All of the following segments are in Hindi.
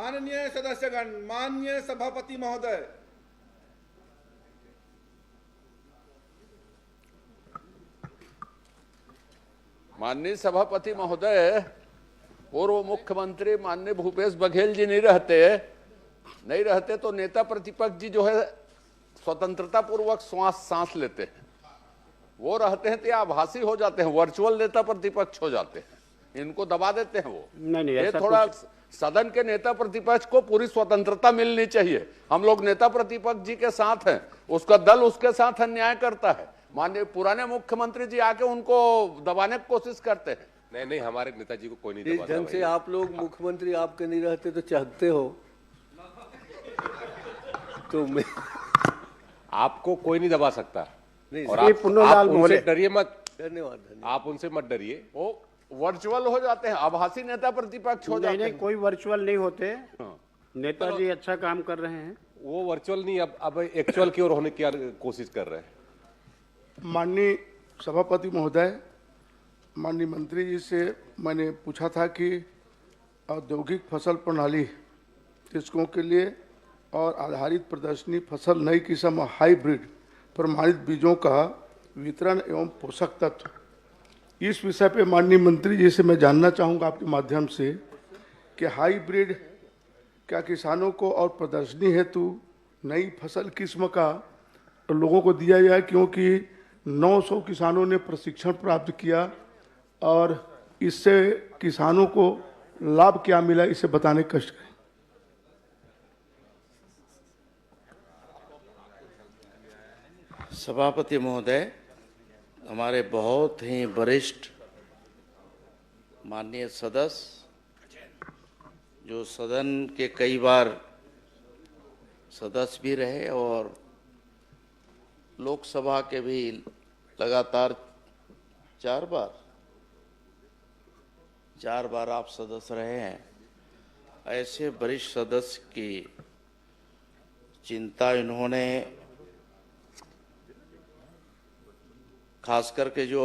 माननीय सदस्यगण, माननीय सभापति महोदय, माननीय सभापति महोदय, पूर्व मुख्यमंत्री माननीय भूपेश बघेल जी नहीं रहते तो नेता प्रतिपक्ष जी जो है स्वतंत्रता पूर्वक सांस लेते हैं। वो रहते हैं तो आभासी हो जाते हैं, वर्चुअल नेता प्रतिपक्ष हो जाते हैं, इनको दबा देते हैं वो। नहीं, ये थोड़ा सदन के नेता प्रतिपक्ष को पूरी स्वतंत्रता मिलनी चाहिए। हम लोग नेता प्रतिपक्ष जी के साथ हैं, उसका दल उसके साथ अन्याय करता है। माननीय पुराने मुख्यमंत्री जी आके उनको दबाने की कोशिश करते हैं। नहीं, हमारे नेताजी को कोई नहीं जिस दबाता ढंग से भाई। आप लोग मुख्यमंत्री आपके नहीं रहते तो चाहते हो तो मैं आपको कोई नहीं दबा सकता। नहीं, और श्री आप पुन्नूलाल उनसे बोले। डरिए मत। धन्यवाद। आप उनसे मत डरिए। वो वर्चुअल हो जाते हैं, आभासी नेता प्रतिपक्ष हो जाते नहीं, हैं। कोई वर्चुअल नहीं होते। नेताजी अच्छा काम कर रहे हैं। वो वर्चुअल नहीं, अब एक्चुअल की ओर होने की कोशिश कर रहे हैं। माननीय सभापति महोदय, माननीय मंत्री जी से मैंने पूछा था कि औद्योगिक फसल प्रणाली कृषकों के लिए और आधारित प्रदर्शनी फसल नई किस्म हाइब्रिड प्रमाणित बीजों का वितरण एवं पोषक तत्व, इस विषय पे माननीय मंत्री जी से मैं जानना चाहूँगा आपके माध्यम से कि हाइब्रिड क्या किसानों को और प्रदर्शनी हेतु नई फसल किस्म का लोगों को दिया जाए, क्योंकि 900 किसानों ने प्रशिक्षण प्राप्त किया और इससे किसानों को लाभ क्या मिला, इसे बताने का कष्ट करें। सभापति महोदय, हमारे बहुत ही वरिष्ठ माननीय सदस्य जो सदन के कई बार सदस्य भी रहे और लोकसभा के भी लगातार 4 बार आप सदस्य रहे हैं। ऐसे वरिष्ठ सदस्य की चिंता इन्होंने खास करके जो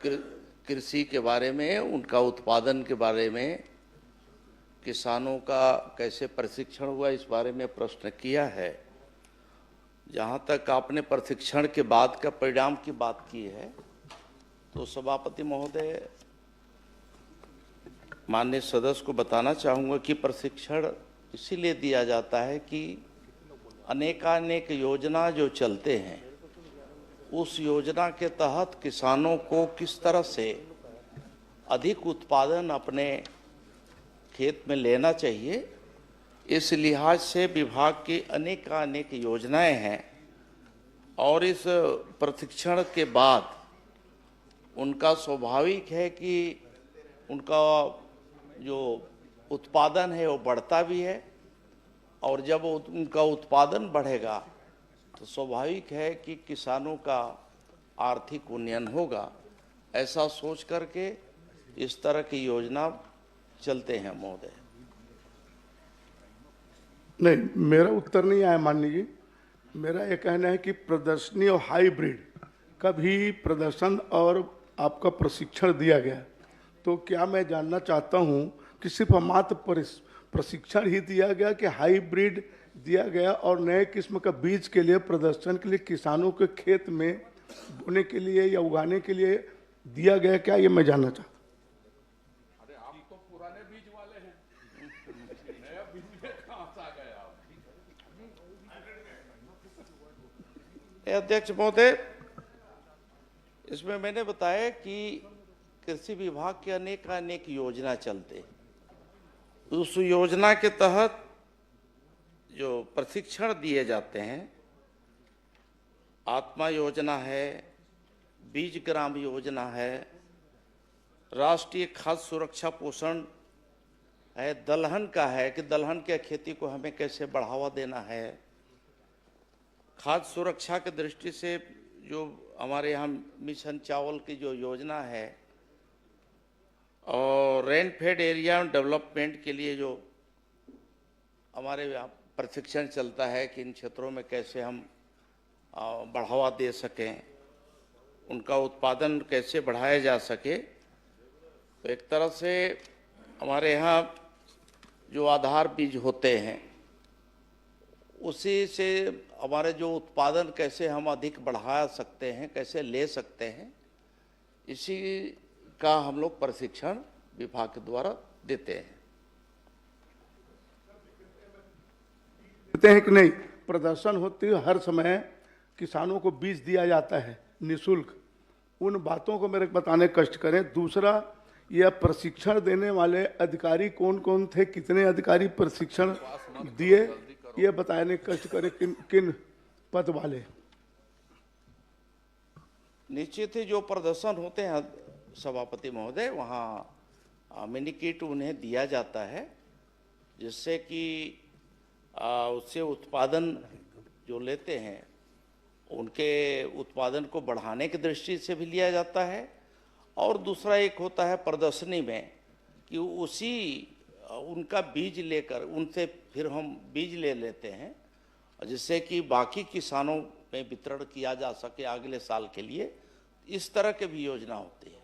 कृषि के बारे में, उनका उत्पादन के बारे में, किसानों का कैसे प्रशिक्षण हुआ, इस बारे में प्रश्न किया है। जहाँ तक आपने प्रशिक्षण के बाद का परिणाम की बात की है, तो सभापति महोदय माननीय सदस्य को बताना चाहूँगा कि प्रशिक्षण इसीलिए दिया जाता है कि अनेकानेक योजना जो चलते हैं, उस योजना के तहत किसानों को किस तरह से अधिक उत्पादन अपने खेत में लेना चाहिए, इस लिहाज से विभाग की अनेक योजनाएं हैं। और इस प्रशिक्षण के बाद उनका स्वाभाविक है कि उनका जो उत्पादन है वो बढ़ता भी है, और जब उनका उत्पादन बढ़ेगा तो स्वाभाविक है कि किसानों का आर्थिक उन्नयन होगा। ऐसा सोच करके इस तरह की योजना चलते हैं महोदय। नहीं, मेरा उत्तर नहीं आया माननीय जी। मेरा ये कहना है कि प्रदर्शनी और हाइब्रिड का भी प्रदर्शन और आपका प्रशिक्षण दिया गया, तो क्या मैं जानना चाहता हूँ कि सिर्फ मात्र प्रशिक्षण ही दिया गया कि हाइब्रिड दिया गया और नए किस्म का बीज के लिए प्रदर्शन के लिए किसानों के खेत में बोने के लिए या उगाने के लिए दिया गया, क्या ये मैं जानना चाहता हूँ। अरे आप तो पुराने बीज वाले हैं, नया बीज में कहां से आ गए आप? अध्यक्ष महोदय, इसमें मैंने बताया कि कृषि विभाग के अनेक योजना चलते, उस योजना के तहत जो प्रशिक्षण दिए जाते हैं, आत्मा योजना है, बीज ग्राम योजना है, राष्ट्रीय खाद्य सुरक्षा पोषण है, दलहन का है कि दलहन के खेती को हमें कैसे बढ़ावा देना है, खाद्य सुरक्षा की दृष्टि से जो हमारे यहाँ मिशन चावल की जो योजना है, और रेन फेड एरिया डेवलपमेंट के लिए जो हमारे यहाँ प्रशिक्षण चलता है कि इन क्षेत्रों में कैसे हम बढ़ावा दे सकें, उनका उत्पादन कैसे बढ़ाया जा सके। तो एक तरह से हमारे यहाँ जो आधार बीज होते हैं उसी से हमारे जो उत्पादन कैसे हम अधिक बढ़ा सकते हैं, कैसे ले सकते हैं, इसी का हम लोग प्रशिक्षण विभाग के द्वारा देते हैं। देते हैं कि नहीं? प्रदर्शन होती है हर समय, किसानों को बीज दिया जाता है निःशुल्क। उन बातों को मेरे बताने कष्ट करें। दूसरा, यह प्रशिक्षण देने वाले अधिकारी कौन कौन थे, कितने अधिकारी प्रशिक्षण दिए, ये बताने कष्ट करें। किन किन पद वाले? निश्चित ही जो प्रदर्शन होते हैं सभापति महोदय, वहाँ मिनी किट उन्हें दिया जाता है, जिससे कि उससे उत्पादन जो लेते हैं उनके उत्पादन को बढ़ाने की दृष्टि से भी लिया जाता है। और दूसरा एक होता है प्रदर्शनी में कि उसी उनका बीज लेकर उनसे फिर हम बीज ले लेते हैं, जिससे कि बाकी किसानों में वितरण किया जा सके अगले साल के लिए। इस तरह के भी योजना होती है।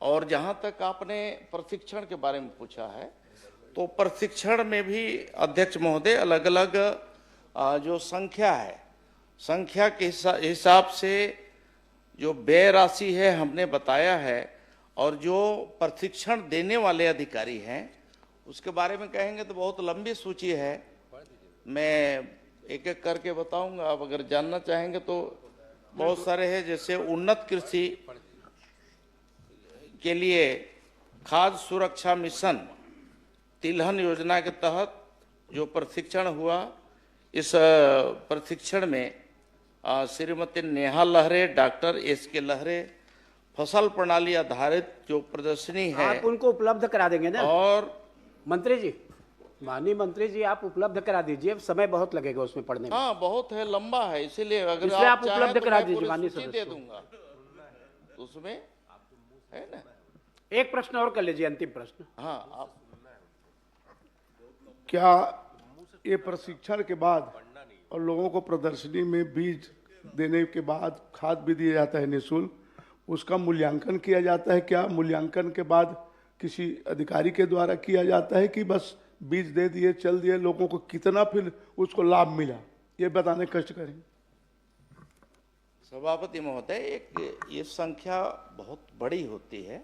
और जहाँ तक आपने प्रशिक्षण के बारे में पूछा है, तो प्रशिक्षण में भी अध्यक्ष महोदय अलग अलग जो संख्या है, संख्या के हिसाब से जो व्यय राशि है हमने बताया है, और जो प्रशिक्षण देने वाले अधिकारी हैं उसके बारे में कहेंगे तो बहुत लंबी सूची है, मैं एक एक करके बताऊंगा। आप अगर जानना चाहेंगे तो बहुत सारे हैं। जैसे उन्नत कृषि के लिए खाद्य सुरक्षा मिशन तिलहन योजना के तहत जो प्रशिक्षण हुआ, इस प्रशिक्षण में श्रीमती नेहा लहरे, डॉक्टर SK लहरे, फसल प्रणाली आधारित जो प्रदर्शनी है आप उनको उपलब्ध करा देंगे ना? और मंत्री जी, माननीय मंत्री जी, आप उपलब्ध करा दीजिए, समय बहुत लगेगा उसमें पढ़ने में। हाँ, बहुत है, लंबा है, इसीलिए अगर इसलिए आप चाहें उपलब्ध तो करा मैं दीजिए पूरी माननीय सूची सदस्य दे को। दूंगा, उसमें है ना। एक प्रश्न और कर लीजिए, अंतिम प्रश्न। हाँ, आप क्या ये प्रशिक्षण के बाद और लोगों को प्रदर्शनी में बीज देने के बाद खाद भी दिया जाता है निःशुल्क, उसका मूल्यांकन किया जाता है? क्या मूल्यांकन के बाद किसी अधिकारी के द्वारा किया जाता है कि बस बीज दे दिए चल दिए? लोगों को कितना फिर उसको लाभ मिला, ये बताने कष्ट करें। सभापति महोदय, एक ये संख्या बहुत बड़ी होती है,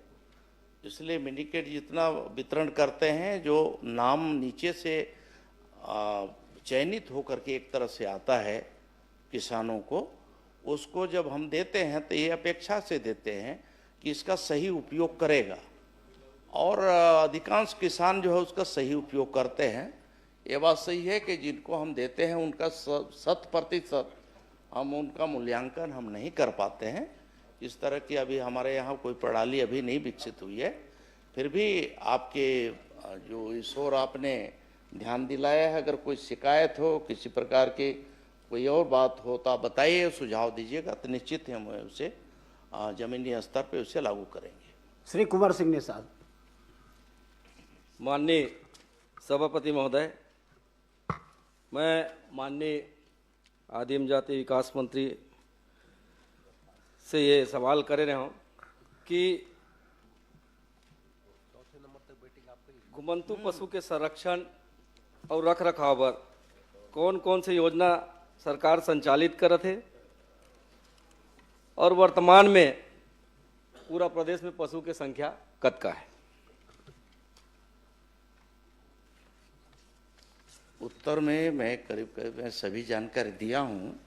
इसलिए मिनीकेट जितना वितरण करते हैं, जो नाम नीचे से चयनित होकर के एक तरह से आता है किसानों को, उसको जब हम देते हैं तो ये अपेक्षा से देते हैं कि इसका सही उपयोग करेगा, और अधिकांश किसान जो है उसका सही उपयोग करते हैं। ये बात सही है कि जिनको हम देते हैं उनका 100% हम उनका मूल्यांकन हम नहीं कर पाते हैं। इस तरह की अभी हमारे यहाँ कोई प्रणाली अभी नहीं विकसित हुई है। फिर भी आपके जो इस ओर आपने ध्यान दिलाया है, अगर कोई शिकायत हो, किसी प्रकार की कोई और बात हो तो आप बताइए, सुझाव दीजिएगा, तो निश्चित ही हम उसे जमीनी स्तर पे उसे लागू करेंगे। श्री कुंवर सिंह ने साहब। माननीय सभापति महोदय, मैं माननीय आदिम जाति विकास मंत्री से ये सवाल कर रहा हूँ कि घुमंतु पशु के संरक्षण और रख रखाव पर कौन कौन सी योजना सरकार संचालित करत है, और वर्तमान में पूरा प्रदेश में पशु की संख्या कतका है? उत्तर में मैं करीब करीब मैं सभी जानकारी दिया हूँ।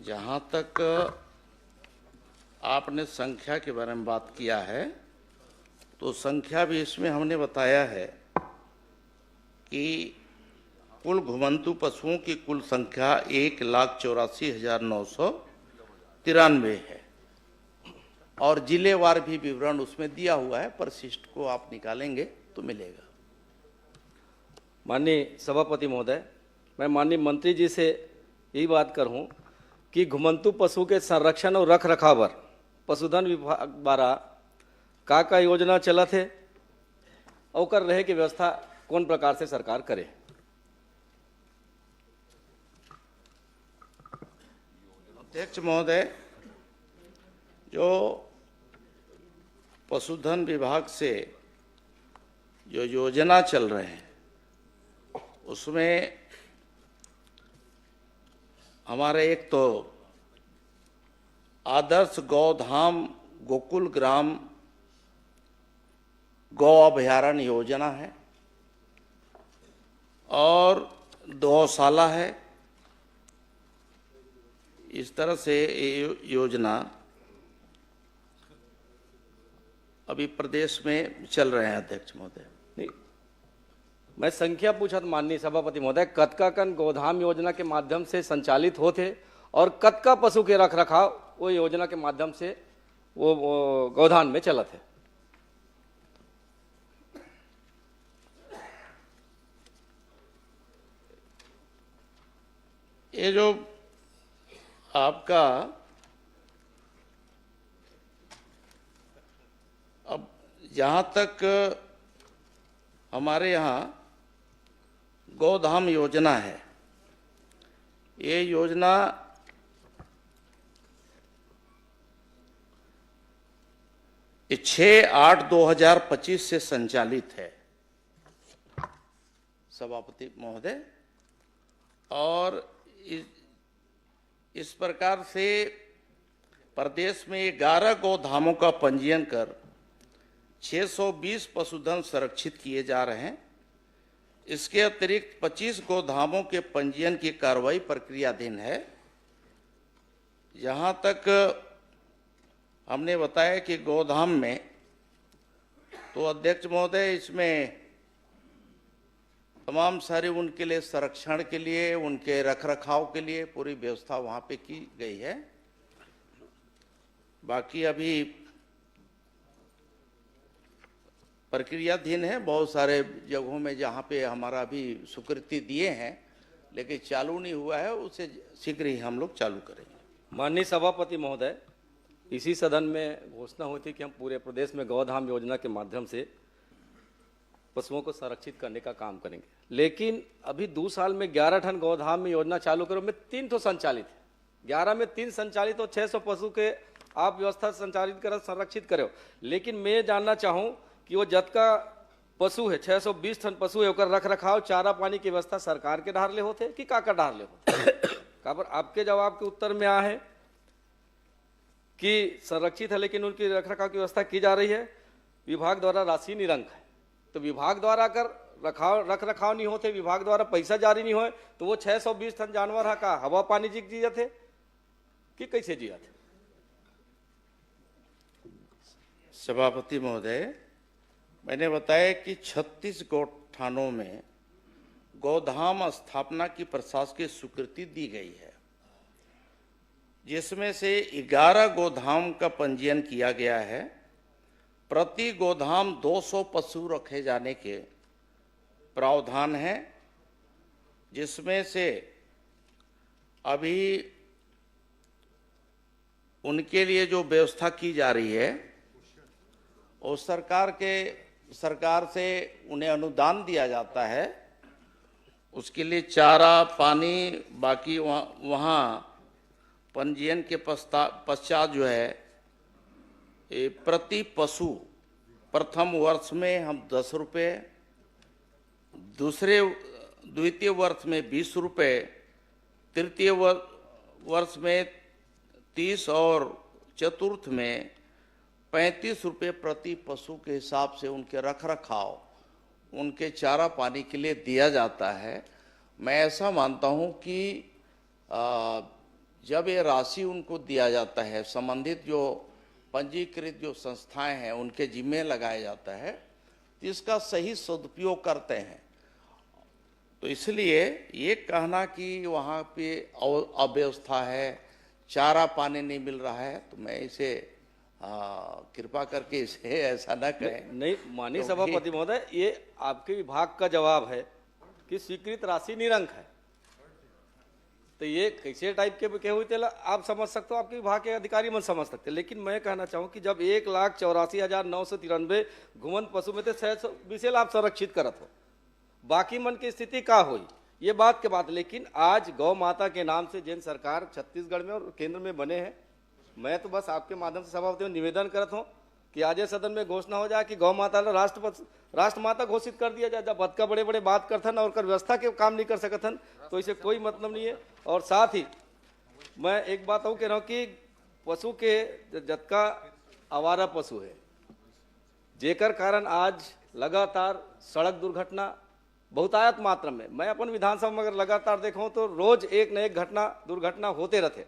जहाँ तक आपने संख्या के बारे में बात किया है, तो संख्या भी इसमें हमने बताया है कि कुल घुमंतु पशुओं की कुल संख्या 1,84,993 है, और जिलेवार भी विवरण उसमें दिया हुआ है। परिशिष्ट को आप निकालेंगे तो मिलेगा। माननीय सभापति महोदय, मैं माननीय मंत्री जी से यही बात करूं कि घुमंतु पशु के संरक्षण और रख रखाव पर पशुधन विभाग द्वारा का योजना चलत है, और कर रहे की व्यवस्था कौन प्रकार से सरकार करे? अध्यक्ष महोदय, जो पशुधन विभाग से जो योजना चल रहे हैं उसमें हमारे एक तो आदर्श गौधाम गोकुल ग्राम गौ अभयारण्य योजना है और गौशाला है। इस तरह से ये योजना अभी प्रदेश में चल रहे हैं अध्यक्ष महोदय। नहीं, मैं संख्या पूछा था माननीय सभापति महोदय, कतकाकन गोधाम योजना के माध्यम से संचालित होते और कतका पशु के रख रखाव वो योजना के माध्यम से वो गोधान में चलत है। ये जो आपका अब जहाँ तक हमारे यहाँ गौधाम योजना है, ये योजना ये 6/8/2025 से संचालित है सभापति महोदय। और इस प्रकार से प्रदेश में 11 गौधामों का पंजीयन कर 620 पशुधन संरक्षित किए जा रहे हैं। इसके अतिरिक्त 25 गौधामों के पंजीयन की कार्रवाई प्रक्रियाधीन है। जहां तक हमने बताया कि गोधाम में, तो अध्यक्ष महोदय इसमें तमाम सारे उनके लिए संरक्षण के लिए, उनके रखरखाव के लिए पूरी व्यवस्था वहां पे की गई है। बाकी अभी प्रक्रियाधीन है, बहुत सारे जगहों में जहां पे हमारा भी स्वीकृति दिए हैं लेकिन चालू नहीं हुआ है, उसे शीघ्र ही हम लोग चालू करेंगे। माननीय सभापति महोदय, इसी सदन में घोषणा हुई थी कि हम पूरे प्रदेश में गौधाम योजना के माध्यम से पशुओं को संरक्षित करने का काम करेंगे, लेकिन अभी 2 साल में 11 टन गौधाम में योजना चालू करो में 3 तो संचालित है, 11 में 3 संचालित और 600 पशु के आप व्यवस्था संचालित करो, संरक्षित करो। लेकिन मैं जानना चाहूँ कि वो जत का पशु है 620 टन पशु है, ओकर रख रखाव चारा पानी की व्यवस्था सरकार के ढार ले होते कि का ढार ले होते? काबर आपके जवाब के उत्तर में आ है कि संरक्षित है लेकिन उनकी रखरखाव की व्यवस्था की जा रही है, विभाग द्वारा राशि निरंक है। तो विभाग द्वारा अगर रख रखाव नहीं होते, विभाग द्वारा पैसा जारी नहीं हो, तो वो 620 टन जानवर है का हवा पानी जिया थे कि कैसे जिया थे? सभापति महोदय, मैंने बताया कि 36 गौठानों में गौधाम स्थापना की प्रशासकीय स्वीकृति दी गई है, जिसमें से 11 गौधाम का पंजीयन किया गया है। प्रति गोधाम 200 पशु रखे जाने के प्रावधान है, जिसमें से अभी उनके लिए जो व्यवस्था की जा रही है और सरकार से उन्हें अनुदान दिया जाता है, उसके लिए चारा पानी, बाकी वहाँ पंजीयन के पश्चात जो है प्रति पशु प्रथम वर्ष में हम 10 रुपये, द्वितीय वर्ष में 20 रुपये, तृतीय वर्ष में 30 और चतुर्थ में 35 रुपये प्रति पशु के हिसाब से उनके रखरखाव, उनके चारा पानी के लिए दिया जाता है। मैं ऐसा मानता हूं कि जब ये राशि उनको दिया जाता है, संबंधित जो पंजीकृत जो संस्थाएं हैं उनके जिम्मे लगाया जाता है, तो इसका सही सदुपयोग करते हैं। तो इसलिए ये कहना कि वहाँ पे अव्यवस्था है, चारा पानी नहीं मिल रहा है, तो मैं इसे कृपा करके इसे ऐसा ना कहें। नहीं माननीय सभापति महोदय, ये आपके विभाग का जवाब है कि स्वीकृत राशि निरंक है, तो ये कैसे टाइप के हुए थे आप समझ सकते हो, आपके विभाग के अधिकारी मन समझ सकते। लेकिन मैं कहना चाहूँ कि जब 1,84,993 घुमंत पशु में थे 620 आप संरक्षित करत हो, बाकी मन की स्थिति का हुई ये बात के बात। लेकिन आज गौ माता के नाम से जिन सरकार छत्तीसगढ़ में और केंद्र में बने हैं, मैं तो बस आपके माध्यम से सभापति में निवेदन करता हूँ कि आज सदन में घोषणा हो जाए कि गौ माता ने राष्ट्रमाता घोषित कर दिया जाए। जब बदका बड़े बड़े बात करथन और कर व्यवस्था के काम नहीं कर सकथन तो इसे कोई मतलब नहीं है। और साथ ही मैं एक बात और कह रहा हूँ कि पशु के जतका आवारा पशु है जेकर कारण आज लगातार सड़क दुर्घटना बहुतायत मात्रा में, मैं अपन विधानसभा में अगर लगातार देखूं तो रोज एक न एक दुर्घटना होते रहते,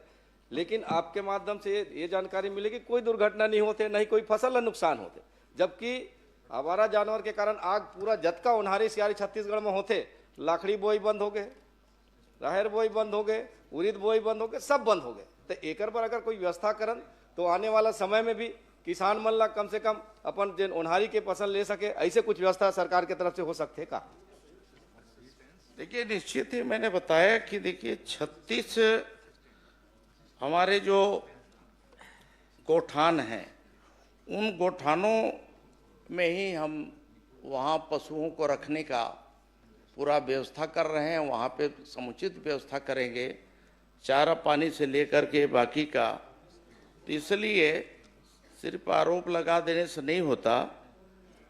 लेकिन आपके माध्यम से ये जानकारी मिली कि कोई दुर्घटना नहीं होते, नहीं कोई फसल नुकसान होते, जबकि आवारा जानवर के कारण आग पूरा जतका उन्हारी सियारी छत्तीसगढ़ में होते, लाखड़ी बोई बंद हो गए, राहर बोई बंद हो गए, उड़ीद बोई बंद हो गए, सब बंद हो गए। तो एकर पर अगर कोई व्यवस्था करन तो आने वाला समय में भी किसान मन ला कम से कम अपन जिन उन्हारी के फसल ले सके, ऐसे कुछ व्यवस्था सरकार की तरफ से हो सकते का? देखिए, निश्चित ही मैंने बताया कि देखिए 36 हमारे जो गोठान हैं उन गोठानों में ही हम वहाँ पशुओं को रखने का पूरा व्यवस्था कर रहे हैं। वहाँ पे समुचित व्यवस्था करेंगे, चारा पानी से लेकर के बाकी का। तो इसलिए सिर्फ आरोप लगा देने से नहीं होता,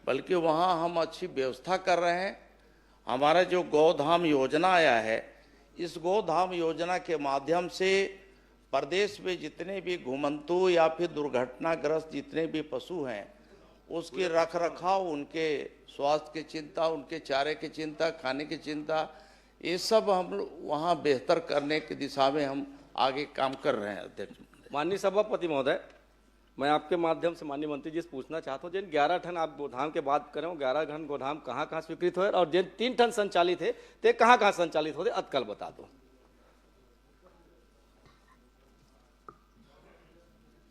बल्कि वहाँ हम अच्छी व्यवस्था कर रहे हैं। हमारा जो गौधाम योजना आया है, इस गौधाम योजना के माध्यम से प्रदेश में जितने भी घुमंतु या फिर दुर्घटनाग्रस्त जितने भी पशु हैं उसके रख रखाव, उनके स्वास्थ्य की चिंता, उनके चारे की चिंता, खाने की चिंता, ये सब हम वहाँ बेहतर करने की दिशा में हम आगे काम कर रहे हैं। अध्यक्ष माननीय सभापति महोदय, मैं आपके माध्यम से माननीय मंत्री जी से पूछना चाहता हूँ, जिन 11 टन आप गोदाम के बात करें, 11 टन गोदाम कहाँ कहाँ स्वीकृत हुए और जिन 3 टन संचालित है ते कहाँ कहाँ संचालित होते, अतकल बता दो।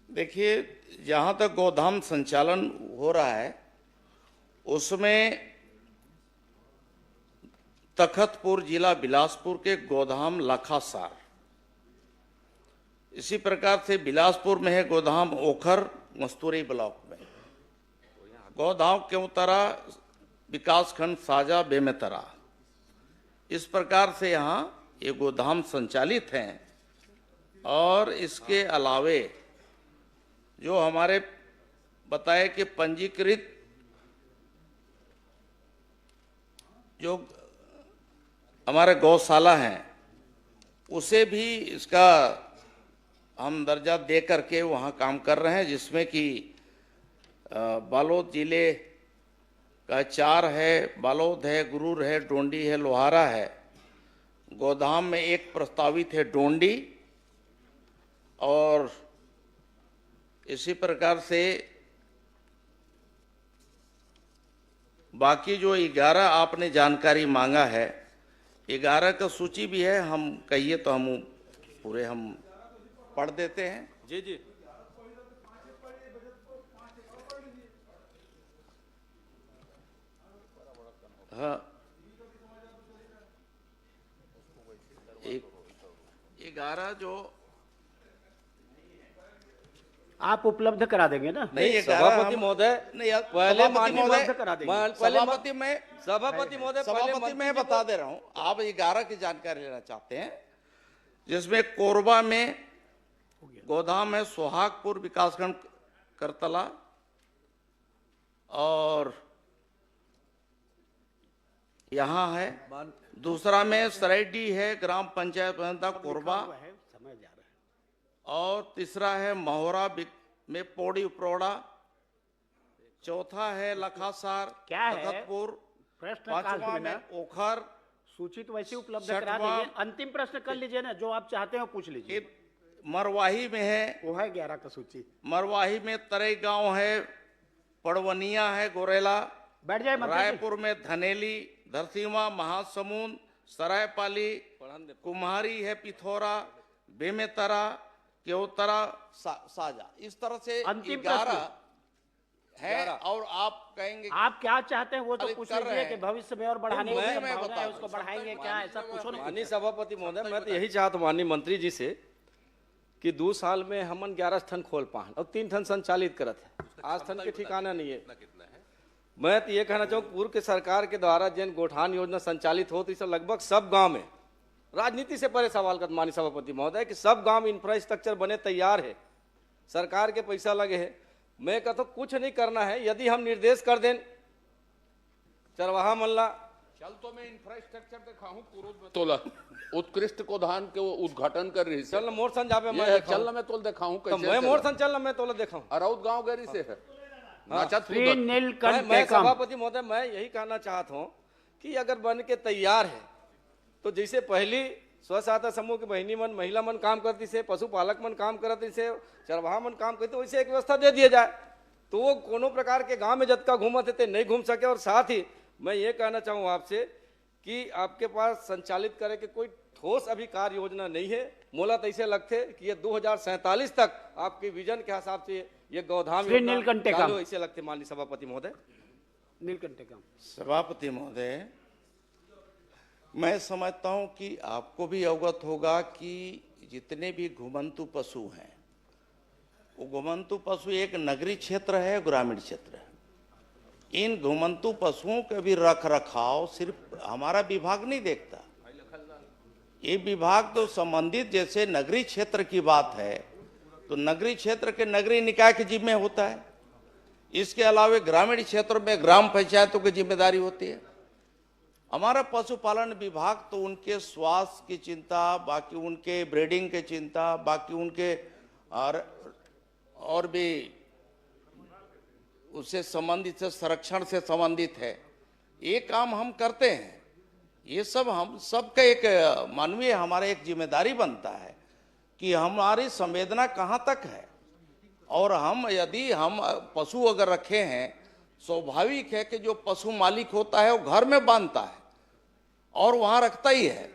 देखिए, जहाँ तक गोदाम संचालन हो रहा है उसमें तखतपुर जिला बिलासपुर के गोदाम लखासार, इसी प्रकार से बिलासपुर में है गोदाम ओखर मस्तूरी ब्लॉक में, गोदाम केवतरा विकासखंड साजा बेमेतरा, इस प्रकार से यहाँ ये गोदाम संचालित हैं। और इसके अलावे जो हमारे बताए कि पंजीकृत जो हमारे गौशाला हैं उसे भी इसका हम दर्जा दे करके वहाँ काम कर रहे हैं, जिसमें कि बालोद जिले का 4 है, बालोद है, गुरूर है, डोंडी है, लोहारा है। गोदाम में एक प्रस्तावित है डोंडी, और इसी प्रकार से बाकी जो 11 आपने जानकारी मांगा है, 11 का सूची भी है, हम कहिए तो हम पूरे हम पढ़ देते हैं। जी जी, हाँ, 11 जो आप उपलब्ध करा देंगे ना? नहीं, सभापति महोदय, नहीं यार, पहले सभापति महोदय, उपलब्ध करा देंगे। सभापति मैं सभापति महोदय, सभापति मैं बता दे रहा हूं, आप 11 की जानकारी लेना चाहते हैं, जिसमें कोरबा में गोदाम है, सोहागपुर विकासखंड करतला, और यहाँ है दूसरा में सराइडी है, ग्राम पंचायत कोरबा, और तीसरा है महोरा में पौड़ी उपरोड़ा, चौथा है लखासार, क्या है? तखतपुर, प्रश्न पांचवा काल में ओखर, सूचित वैसे उपलब्ध करा छठवां- दीजिए। अंतिम प्रश्न कर लीजिए ना, जो आप चाहते हो पूछ लीजिए। ये मरवाही में है, वो है 11 का सूची। मरवाही में तरई गांव है, पड़वनिया है, गोरेला, बैठ जाए मंत्री जी। रायपुर में धनेली, धरसीवा, महासमुंद, सरायपाली, कुम्हारी है, पिथौरा, बेमेतरा, केवतरा, साजा, इस तरह से अंतिम 11 है। और आप कहेंगे आप क्या चाहते हैं वो तो अरे पूछ कर लीजिए रहे कि हैं। भविष्य में और बढ़ाने की मैं संभावना बता है, रहा उसको हूं। बढ़ाएंगे क्या, ऐसा पूछो ना। माननीय सभापति महोदय, मैं तो यही चाहता हूँ माननीय मंत्री जी से कि 2 साल में हमन 11 ठन खोल पान और 3 ठन संचालित करत है, आज ठन के ठिकाना नहीं है। मैं तो ये कहना चाहूँ, पूर्व के सरकार के द्वारा जिन गोठान योजना संचालित हो, तो लगभग सब गांव में, राजनीति से परे सवाल कर माननीय सभापति महोदय, कि सब गांव इंफ्रास्ट्रक्चर बने तैयार है, सरकार के पैसा लगे है। मैं कहता हूं कुछ नहीं करना है, यदि हम निर्देश कर दें चरवाहा मल्ला चल तो मैं इंफ्रास्ट्रक्चर दिखाऊं कुरूद में तोला उत्कृष्ट को धान के वो उद्घाटन कर रही चल मोर सन जाबे मैं ये दिखाऊं। चल मैं तोल दिखाऊं तो कैसे मैं मोर सन चल मैं तोला दिखाऊं। अराउत गांव गरी से है नाचत श्री कूदत। मैं नीलकंठ सभापति महोदय मैं यही कहना चाहता हूं कि अगर बन के तैयार है तो जैसे पहली स्व सहायता समूह की बहनी मन महिला मन काम करती से, पशुपालक मन काम करती से, चरवाहा मन काम करते, वैसे एक व्यवस्था दे दिया जाए तो वो कोनो प्रकार के गांव में जतका घूमत थे नहीं घूम सके। और साथ ही मैं ये कहना चाहूँ आपसे कि आपके पास संचालित करे के कोई ठोस अभी कार्य योजना नहीं है। मोला तो ऐसे लगते कि ये 2047 तक आपके विजन के हिसाब से ये गौधाम श्री नीलकंठ टेकाम। चालू ऐसे लगते माननीय सभापति महोदय। नीलकंठ टेकाम। सभापति महोदय, मैं समझता हूं कि आपको भी अवगत होगा कि जितने भी घुमंतु पशु हैं वो घुमंतु पशु एक नगरीय क्षेत्र है, ग्रामीण क्षेत्र है। इन घुमंतु पशुओं का भी रख रखाव सिर्फ हमारा विभाग नहीं देखता, ये विभाग तो संबंधित जैसे नगरीय क्षेत्र की बात है तो नगरीय क्षेत्र के नगरीय निकाय के जिम्मे होता है। इसके अलावा ग्रामीण क्षेत्रों में ग्राम पंचायतों की जिम्मेदारी होती है। हमारा पशुपालन विभाग तो उनके स्वास्थ्य की चिंता, बाकी उनके ब्रीडिंग की चिंता, बाकी उनके और भी उससे संबंधित से संरक्षण से संबंधित है। ये काम हम करते हैं। ये सब हम सबका एक मानवीय हमारा एक जिम्मेदारी बनता है कि हमारी संवेदना कहाँ तक है। और हम यदि हम पशु अगर रखे हैं, स्वाभाविक है कि जो पशु मालिक होता है वो घर में बांधता है और वहाँ रखता ही है।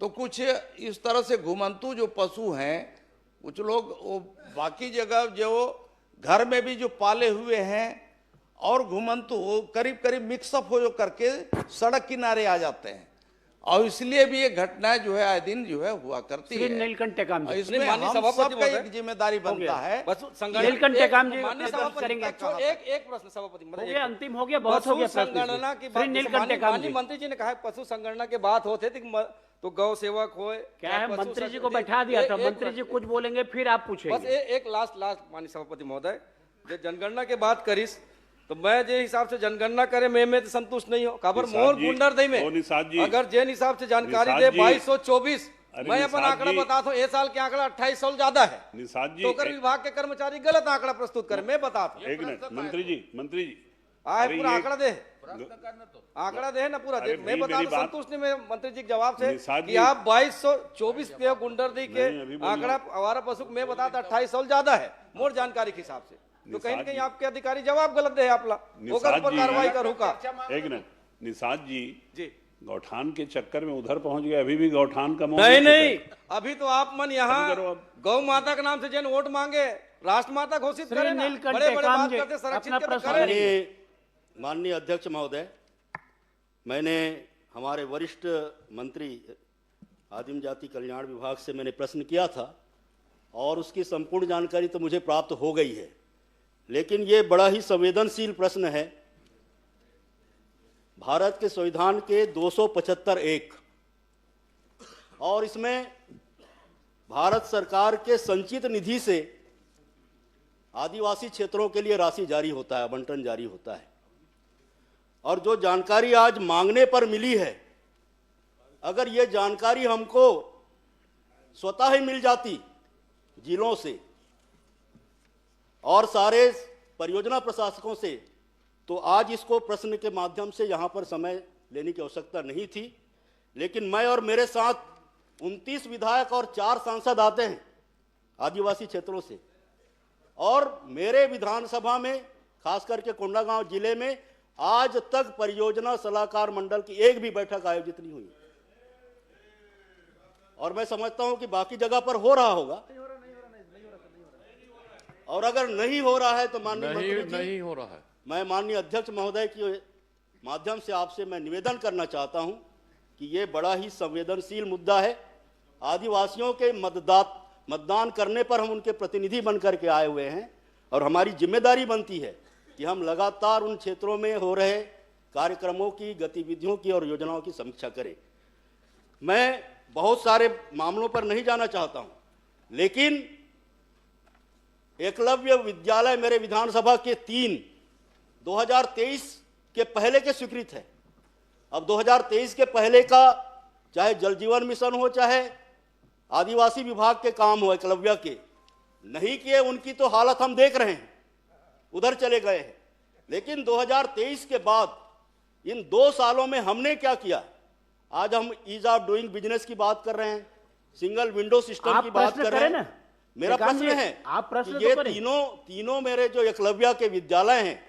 तो कुछ इस तरह से घुमंतु जो पशु हैं, कुछ लोग वो बाकी जगह जो घर में भी जो पाले हुए हैं और घुमंतु करीब करीब मिक्सअप हो जो करके सड़क किनारे आ जाते हैं और इसलिए भी ये घटनाएं जो है आए दिन जो है हुआ करती श्री है। नीलकंठ टेकाम और जी। इसमें माननीय हम सभापति सबका महोदय, एक जिम्मेदारी बनता है। पशु नीलकंठ टेकाम जी माननीय प्रश्न सभापति करेंगे। एक प्रश्न सभापति हो महोदय, गया, अंतिम हो गया, बहुत हो गया पशु प्रश्न संगणना की श्री बात नीलकंठ टेकाम माननीय जी। मंत्री जी ने कहा है पशु संगणना की बात होते थे तो गौ सेवक हो क्या है, मंत्री जी को बैठा दिया था, मंत्री जी कुछ बोलेंगे फिर आप बस पूछेंगे। एक लास्ट माननीय सभापति महोदय, जो जनगणना के बात करीस तो मैं जे हिसाब से जनगणना करे मैं तो संतुष्ट नहीं हो। काबर मोर गुंडर दई में अगर जे हिसाब से जानकारी दे 2224 मैं अपन आंकड़ा बताता हूँ, ये साल के आंकड़ा 2800 ज्यादा है तो अगर विभाग के कर्मचारी गलत आंकड़ा प्रस्तुत करे मैं बताता हूँ। एक मिनट मंत्री जी आए पूरा आंकड़ा दे, आंकड़ा दे ना पूरा दे। मैं बता दूं संतुष्ट नहीं मैं मंत्री जी के जवाब से कि आप 2224 पे गुंडरदी के आंकड़ा आवारा पशु मैं बताता 2800 ज्यादा है मोर जानकारी के हिसाब से। तो कहीं न कहीं आपके अधिकारी जवाब गलत दे आपला होकर पर कार्रवाई करूँ का। एक मिनट निषाद जी जी गौठान के चक्कर में उधर पहुंच गए, अभी भी गौठान का नहीं अभी तो आप मन यहाँ गौ माता के नाम से जन वोट मांगे राष्ट्र माता घोषित श्री करे ना, नीलकंठ बड़े बड़े टेकाम बात जी, करते संरक्षित अपना के तो प्रश्न करे। करेंगे। माननीय अध्यक्ष महोदय, मैंने हमारे वरिष्ठ मंत्री आदिम जाति कल्याण विभाग से मैंने प्रश्न किया था और उसकी संपूर्ण जानकारी तो मुझे प्राप्त हो गई है, लेकिन ये बड़ा ही संवेदनशील प्रश्न है। भारत के संविधान के 275(1) और इसमें भारत सरकार के संचित निधि से आदिवासी क्षेत्रों के लिए राशि जारी होता है, आवंटन जारी होता है। और जो जानकारी आज मांगने पर मिली है, अगर ये जानकारी हमको स्वतः ही मिल जाती जिलों से और सारे परियोजना प्रशासकों से, तो आज इसको प्रश्न के माध्यम से यहाँ पर समय लेने की आवश्यकता नहीं थी। लेकिन मैं और मेरे साथ 29 विधायक और 4 सांसद आते हैं आदिवासी क्षेत्रों से, और मेरे विधानसभा में खास करके कोंडागांव जिले में आज तक परियोजना सलाहकार मंडल की एक भी बैठक आयोजित नहीं हुई। और मैं समझता हूं कि बाकी जगह पर हो रहा होगा, और अगर नहीं हो रहा है तो माननीय मंत्री जी, नहीं हो रहा है। मैं माननीय अध्यक्ष महोदय के माध्यम से आपसे मैं निवेदन करना चाहता हूं कि ये बड़ा ही संवेदनशील मुद्दा है। आदिवासियों के मतदान करने पर हम उनके प्रतिनिधि बन करके आए हुए हैं और हमारी जिम्मेदारी बनती है कि हम लगातार उन क्षेत्रों में हो रहे कार्यक्रमों की, गतिविधियों की और योजनाओं की समीक्षा करें। मैं बहुत सारे मामलों पर नहीं जाना चाहता हूं, लेकिन एकलव्य विद्यालय मेरे विधानसभा के 3 2023 के पहले के स्वीकृत है। अब 2023 के पहले का चाहे जल जीवन मिशन हो, चाहे आदिवासी विभाग के काम हो, एकलव्य के नहीं किए, उनकी तो हालत हम देख रहे हैं, उधर चले गए हैं। लेकिन 2023 के बाद इन 2 सालों में हमने क्या किया? आज हम ईज ऑफ डूइंग बिजनेस की बात कर रहे हैं, सिंगल विंडो सिस्टम की बात कर रहे हैं। मेरा प्रश्न है आप प्रश्न कि ये तीनों मेरे जो एकलव्य के विद्यालय हैं,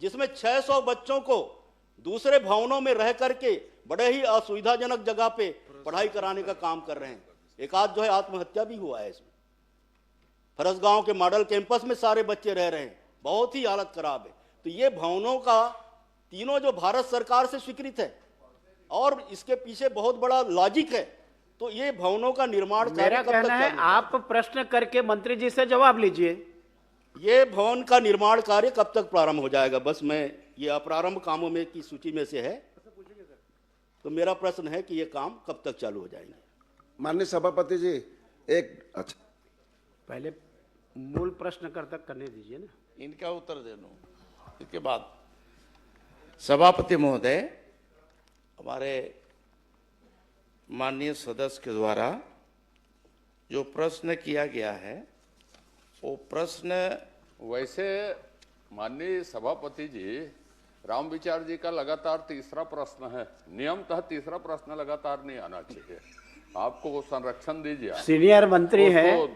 जिसमें 600 बच्चों को दूसरे भवनों में रह करके बड़े ही असुविधाजनक जगह पे पढ़ाई कराने का काम कर रहे हैं। एक आध जो है आत्महत्या भी हुआ है इसमें। फरसगांव के मॉडल कैंपस में सारे बच्चे रह रहे हैं, बहुत ही हालत खराब है। तो ये भवनों का तीनों जो भारत सरकार से स्वीकृत है और इसके पीछे बहुत बड़ा लॉजिक है। तो ये भवनों का निर्माण मेरा कहना है आप प्रश्न करके मंत्री जी से जवाब लीजिए। ये भवन का निर्माण कार्य कब तक प्रारंभ हो जाएगा? बस मैं ये अप्रारंभ कामों में की सूची में से है, तो मेरा प्रश्न है कि ये काम कब तक चालू हो जाएंगे? माननीय सभापति जी, एक अच्छा पहले मूल प्रश्न करने दीजिए ना, इनका उत्तर दे दूं, इसके बाद सभापति महोदय, हमारे माननीय सदस्य के द्वारा जो प्रश्न किया गया है वो प्रश्न वैसे माननीय सभापति जी, राम विचार जी का लगातार तीसरा प्रश्न है, नियमतः तीसरा प्रश्न लगातार नहीं आना चाहिए। आपको वो संरक्षण दीजिए। सीनियर मंत्री है,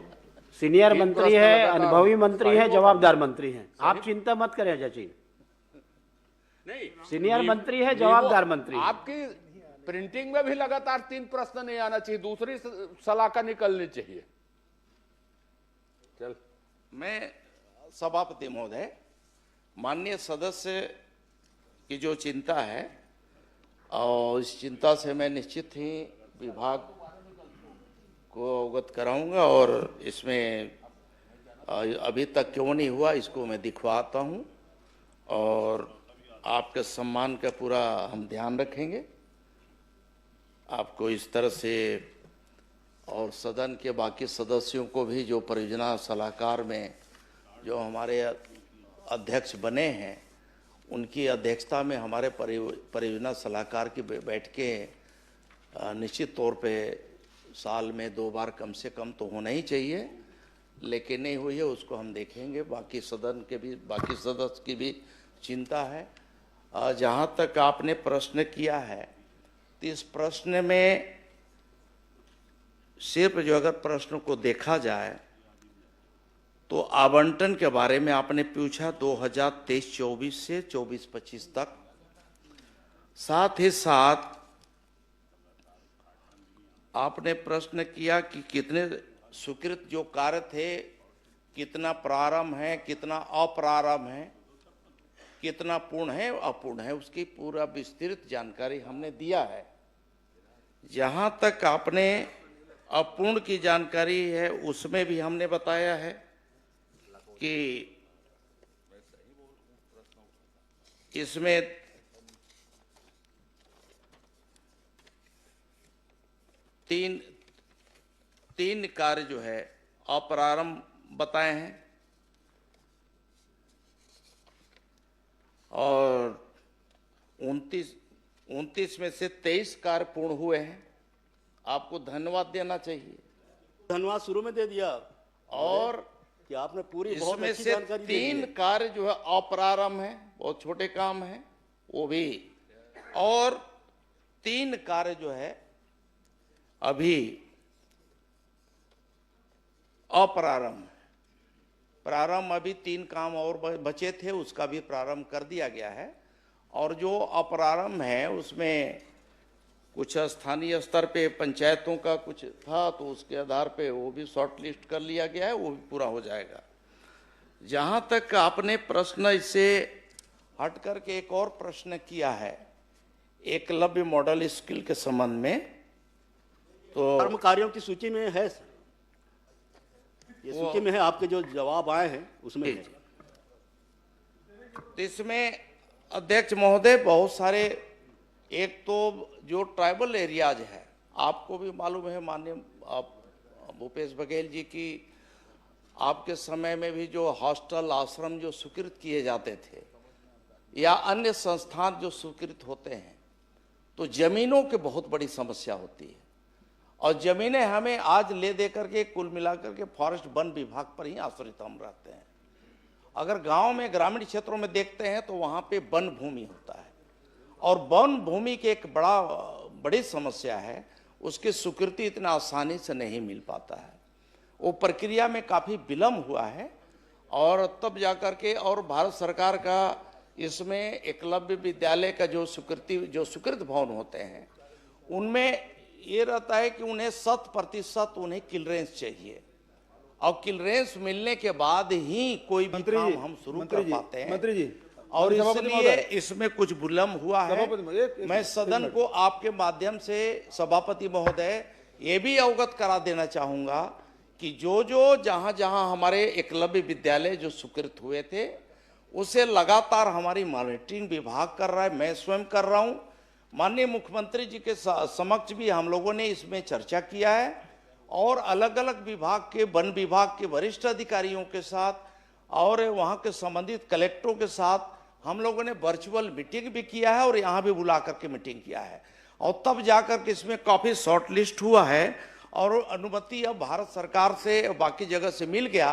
सीनियर मंत्री है, अनुभवी मंत्री है, जवाबदार मंत्री है, आप चिंता मत करें अजय जी। नहीं, सीनियर मंत्री है, जवाबदार मंत्री। आपकी प्रिंटिंग में भी लगातार 3 प्रश्न नहीं आना चाहिए, दूसरी सलाका निकलनी चाहिए। चल, मैं सभापति महोदय, माननीय सदस्य की जो चिंता है और इस चिंता से मैं निश्चित ही विभाग को अवगत कराऊंगा और इसमें अभी तक क्यों नहीं हुआ इसको मैं दिखवाता हूं और आपके सम्मान का पूरा हम ध्यान रखेंगे। आपको इस तरह से और सदन के बाकी सदस्यों को भी जो परियोजना सलाहकार में जो हमारे अध्यक्ष बने हैं उनकी अध्यक्षता में हमारे परियोजना सलाहकार की बैठकें निश्चित तौर पे साल में 2 बार कम से कम तो होना ही चाहिए, लेकिन नहीं हुई है उसको हम देखेंगे। बाकी सदन के भी बाकी सदस्य की भी चिंता है। जहाँ तक आपने प्रश्न किया है तो इस प्रश्न में सिर्फ जो अगर प्रश्न को देखा जाए तो आवंटन के बारे में आपने पूछा 2023-24 से 24-25 तक, साथ ही साथ आपने प्रश्न किया कि कितने स्वीकृत जो कार्य थे, कितना प्रारंभ है, कितना अप्रारंभ है, कितना पूर्ण है अपूर्ण है, उसकी पूरा विस्तृत जानकारी हमने दिया है। जहाँ तक आपने अपूर्ण की जानकारी है उसमें भी हमने बताया है कि इसमें तीन कार्य जो है अप्रारंभ बताए हैं और 29 में से 23 कार्य पूर्ण हुए हैं। आपको धन्यवाद देना चाहिए। धन्यवाद शुरू में दे दिया और कि आपने पूरी बहुत इसमें अच्छी से जानकारी दे दी है। 3 कार्य जो है अप्रारंभ है, बहुत छोटे काम है वो भी, और 3 कार्य जो है अभी अप्रारंभ है। प्रारंभ अभी 3 काम और बचे थे, उसका भी प्रारंभ कर दिया गया है। और जो अप्रारंभ है उसमें कुछ स्थानीय स्तर पे पंचायतों का कुछ था तो उसके आधार पे वो भी शॉर्ट लिस्ट कर लिया गया है, वो भी पूरा हो जाएगा। जहाँ तक आपने प्रश्न इससे हट करके एक और प्रश्न किया है एकलव्य मॉडल स्किल के संबंध में, तो कर्म कार्यों की सूची में है, ये सूची में है, आपके जो जवाब आए हैं उसमें है। तो इसमें अध्यक्ष महोदय बहुत सारे, एक तो जो ट्राइबल एरियाज है, आपको भी मालूम है माननीय भूपेश बघेल जी की आपके समय में भी जो हॉस्टल आश्रम जो स्वीकृत किए जाते थे या अन्य संस्थान जो स्वीकृत होते हैं, तो जमीनों की बहुत बड़ी समस्या होती है। और जमीनें हमें आज ले दे करके कुल मिलाकर के फॉरेस्ट वन विभाग पर ही आश्रित हम रहते हैं। अगर गांव में ग्रामीण क्षेत्रों में देखते हैं तो वहां पे वन भूमि होता है, और वन भूमि की एक बड़ी समस्या है, उसकी स्वीकृति इतना आसानी से नहीं मिल पाता है। वो प्रक्रिया में काफ़ी विलम्ब हुआ है, और तब जाकर के और भारत सरकार का इसमें एकलव्य विद्यालय का जो स्वीकृत भवन होते हैं उनमें ये रहता है कि उन्हें 100% उन्हें क्लियरेंस चाहिए, और क्लियरेंस मिलने के बाद ही कोई भी काम हम शुरू कर पाते हैं। मंत्री जी, और इसलिए इसमें कुछ विलम्ब हुआ है। मैं सदन को आपके माध्यम से सभापति महोदय ये भी अवगत करा देना चाहूंगा कि जो जहां जहां हमारे एकलव्य विद्यालय जो स्वीकृत हुए थे उसे लगातार हमारी मॉनिटरिंग विभाग कर रहा है, मैं स्वयं कर रहा हूं। माननीय मुख्यमंत्री जी के समक्ष भी हम लोगों ने इसमें चर्चा किया है, और अलग अलग विभाग के वन विभाग के वरिष्ठ अधिकारियों के साथ और वहां के संबंधित कलेक्टरों के साथ हम लोगों ने वर्चुअल मीटिंग भी किया है, और यहाँ भी बुला करके मीटिंग किया है, और तब जाकर के इसमें काफ़ी शॉर्ट लिस्ट हुआ है, और अनुमति अब भारत सरकार से और बाकी जगह से मिल गया।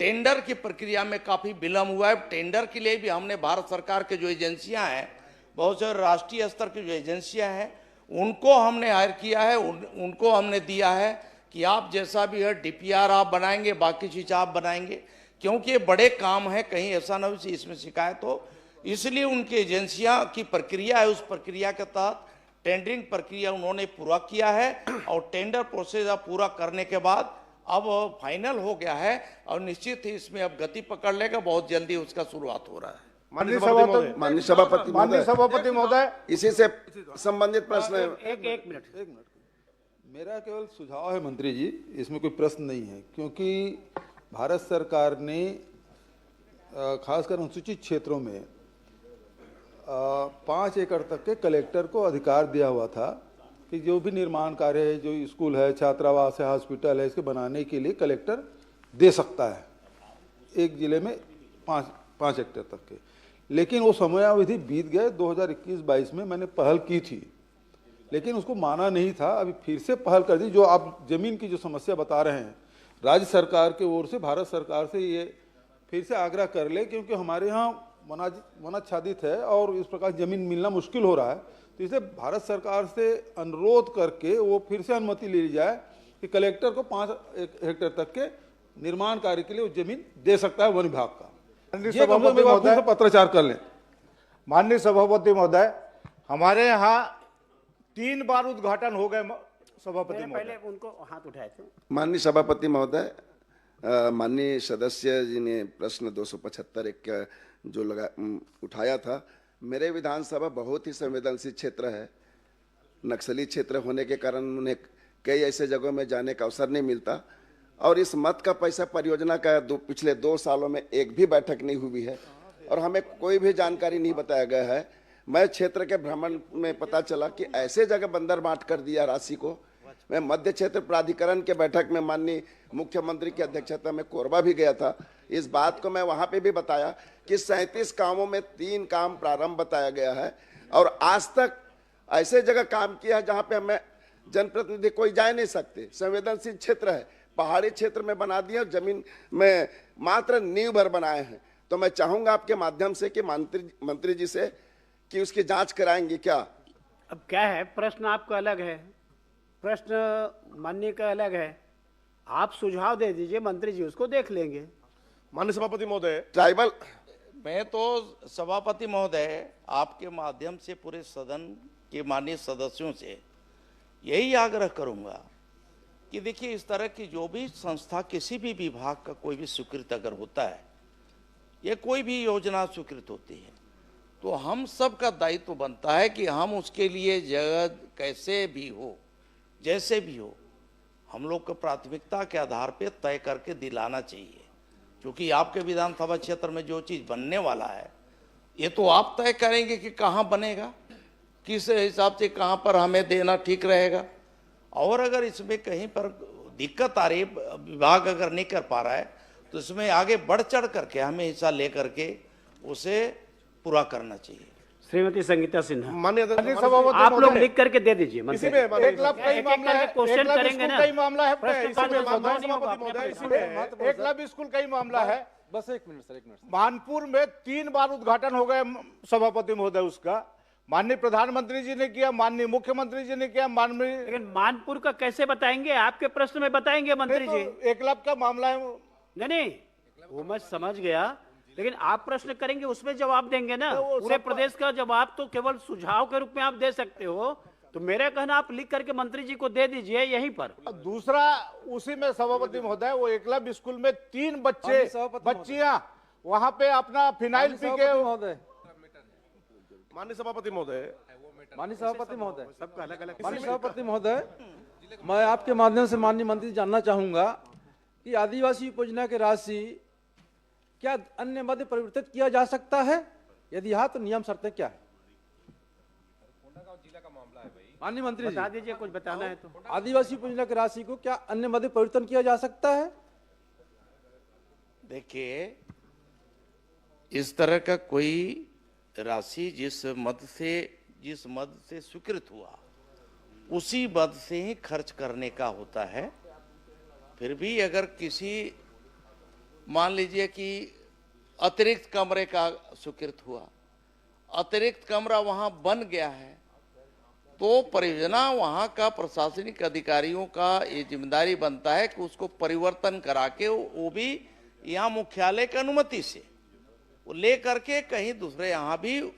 टेंडर की प्रक्रिया में काफ़ी विलम्ब हुआ है। टेंडर के लिए भी हमने भारत सरकार के जो एजेंसियां हैं, बहुत से राष्ट्रीय स्तर की जो एजेंसियां हैं, उनको हमने हायर किया है, उनको हमने दिया है कि आप जैसा भी है DPR आप बनाएंगे, बाकी चीज़ आप बनाएंगे, क्योंकि ये बड़े काम है, कहीं ऐसा ना हो इसमें शिकायत हो। इसलिए उनकी एजेंसियां की प्रक्रिया है, उस प्रक्रिया के तहत टेंडरिंग प्रक्रिया उन्होंने पूरा किया है, और टेंडर प्रोसेस अब पूरा करने के बाद अब फाइनल हो गया है, और निश्चित ही इसमें अब गति पकड़ लेगा, बहुत जल्दी उसका शुरुआत हो रहा है। माननीय सभापति महोदय, इसी से संबंधित प्रश्न है। एक मिनट। मेरा केवल सुझाव है मंत्री जी, इसमें कोई प्रश्न नहीं है, क्योंकि भारत सरकार ने खासकर अनुसूचित क्षेत्रों में 5 एकड़ तक के कलेक्टर को अधिकार दिया हुआ था कि जो भी निर्माण कार्य है, जो स्कूल है, छात्रावास है, हॉस्पिटल है, इसके बनाने के लिए कलेक्टर दे सकता है एक जिले में 5 हेक्टेयर तक के। लेकिन वो समयावधि बीत गए। 2021-22 में मैंने पहल की थी, लेकिन उसको माना नहीं था। अभी फिर से पहल कर दी। जो आप जमीन की जो समस्या बता रहे हैं, राज्य सरकार की ओर से भारत सरकार से ये फिर से आग्रह कर ले, क्योंकि हमारे यहाँ वनाच्छादित है और इस प्रकार जमीन मिलना मुश्किल हो रहा है। तो इसलिए भारत सरकार से अनुरोध करके वो फिर से अनुमति ले ली जाए कि कलेक्टर को 5 हेक्टेयर तक के निर्माण कार्य के लिए वो जमीन दे सकता है वन विभाग का। पत्राचार कर लें। माननीय सभापति महोदय, हमारे यहाँ 3 बार उद्घाटन हो गए सभापति महोदय। पहले उनको हाथ उठाए थे। माननीय सभापति महोदय, माननीय सदस्य जी ने प्रश्न 275 एक जो उठाया था। मेरे विधानसभा बहुत ही संवेदनशील क्षेत्र है। नक्सली क्षेत्र होने के कारण उन्हें कई ऐसे जगहों में जाने का अवसर नहीं मिलता, और इस मत का पैसा परियोजना का पिछले 2 सालों में एक भी बैठक नहीं हुई है, और हमें कोई भी जानकारी नहीं बताया गया है। मैं क्षेत्र के भ्रमण में पता चला कि ऐसे जगह बंदर बांट कर दिया राशि को। मैं मध्य क्षेत्र प्राधिकरण के बैठक में माननीय मुख्यमंत्री की अध्यक्षता में कोरबा भी गया था। इस बात को मैं वहां पे भी बताया कि 37 कामों में 3 काम प्रारंभ बताया गया है, और आज तक ऐसे जगह काम किया है जहां पे हमें जनप्रतिनिधि कोई जा नहीं सकते। संवेदनशील क्षेत्र है, पहाड़ी क्षेत्र में बना दिया, जमीन में मात्र नींव भर बनाए हैं। तो मैं चाहूंगा आपके माध्यम से कि मंत्री जी से कि उसकी जांच कराएंगे क्या। अब क्या है, प्रश्न आपका अलग है, प्रश्न माननीय का अलग है। आप सुझाव दे दीजिए, मंत्री जी उसको देख लेंगे। माननीय सभापति महोदय, ट्राइबल मैं तो सभापति महोदय आपके माध्यम से पूरे सदन के माननीय सदस्यों से यही आग्रह करूंगा कि देखिए, इस तरह की जो भी संस्था किसी भी विभाग का कोई भी स्वीकृत अगर होता है या कोई भी योजना स्वीकृत होती है, तो हम सब का दायित्व बनता है कि हम उसके लिए जगह कैसे भी हो, जैसे भी हो, हम लोग को प्राथमिकता के आधार पे तय करके दिलाना चाहिए। क्योंकि आपके विधानसभा क्षेत्र में जो चीज़ बनने वाला है, ये तो आप तय करेंगे कि कहाँ बनेगा, किस हिसाब से कहाँ पर हमें देना ठीक रहेगा। और अगर इसमें कहीं पर दिक्कत आ रही है, विभाग अगर नहीं कर पा रहा है, तो इसमें आगे बढ़ चढ़ करके हमें हिस्सा ले करके उसे पूरा करना चाहिए। श्रीमती संगीता सिन्हा, माननीय सभापति आप लोग लिख करके दे दीजिए। इसी में एक लाख का ही मामला है, क्वेश्चन करेंगे ना, का ही मामला है, प्रश्न इसी में काल माननीय सभापति महोदय, इसी में एक लाख स्कूल का ही मामला है। बस एक मिनट सर, एक मिनट। मानपुर में 3 बार उद्घाटन हो गए सभापति महोदय, उसका माननीय प्रधानमंत्री जी ने किया, माननीय मुख्यमंत्री जी ने किया, माननीय, लेकिन मानपुर का कैसे बताएंगे? आपके प्रश्न में बताएंगे मंत्री जी। 1 लाख का मामला है। नहीं, वो मैं समझ गया, लेकिन आप प्रश्न करेंगे उसमें जवाब देंगे ना। पूरे प्रदेश का जवाब तो केवल सुझाव के रूप में आप दे सकते हो, तो मेरा कहना आप लिख करके मंत्री जी को दे दीजिए यहीं पर। दूसरा उसी में सभापति महोदय, वो एकलव्य स्कूल में 3 बच्चियां वहां पे अपना फिनाइल पी के, माननीय सभापति महोदय, माननीय सभापति महोदय, सबका अलग अलग। माननीय सभापति महोदय, मैं आपके माध्यम से माननीय मंत्री जानना चाहूंगा कि आदिवासी योजना की राशि क्या अन्य मद परिवर्तित किया जा सकता है? यदि हाँ तो नियम शर्तें क्या है? माननीय मंत्री बता दीजिए, कुछ बताना है तो। आदिवासी योजना की राशि को क्या अन्य मद परिवर्तन किया जा सकता है? देखिए, इस तरह का कोई राशि जिस मद से स्वीकृत हुआ उसी मद से ही खर्च करने का होता है। फिर भी अगर किसी, मान लीजिए कि अतिरिक्त कमरे का स्वीकृत हुआ, अतिरिक्त कमरा वहां बन गया है, तो परियोजना वहां का प्रशासनिक अधिकारियों का ये जिम्मेदारी बनता है कि उसको परिवर्तन करा के वो भी यहाँ मुख्यालय की अनुमति से वो ले करके कहीं दूसरे यहाँ भी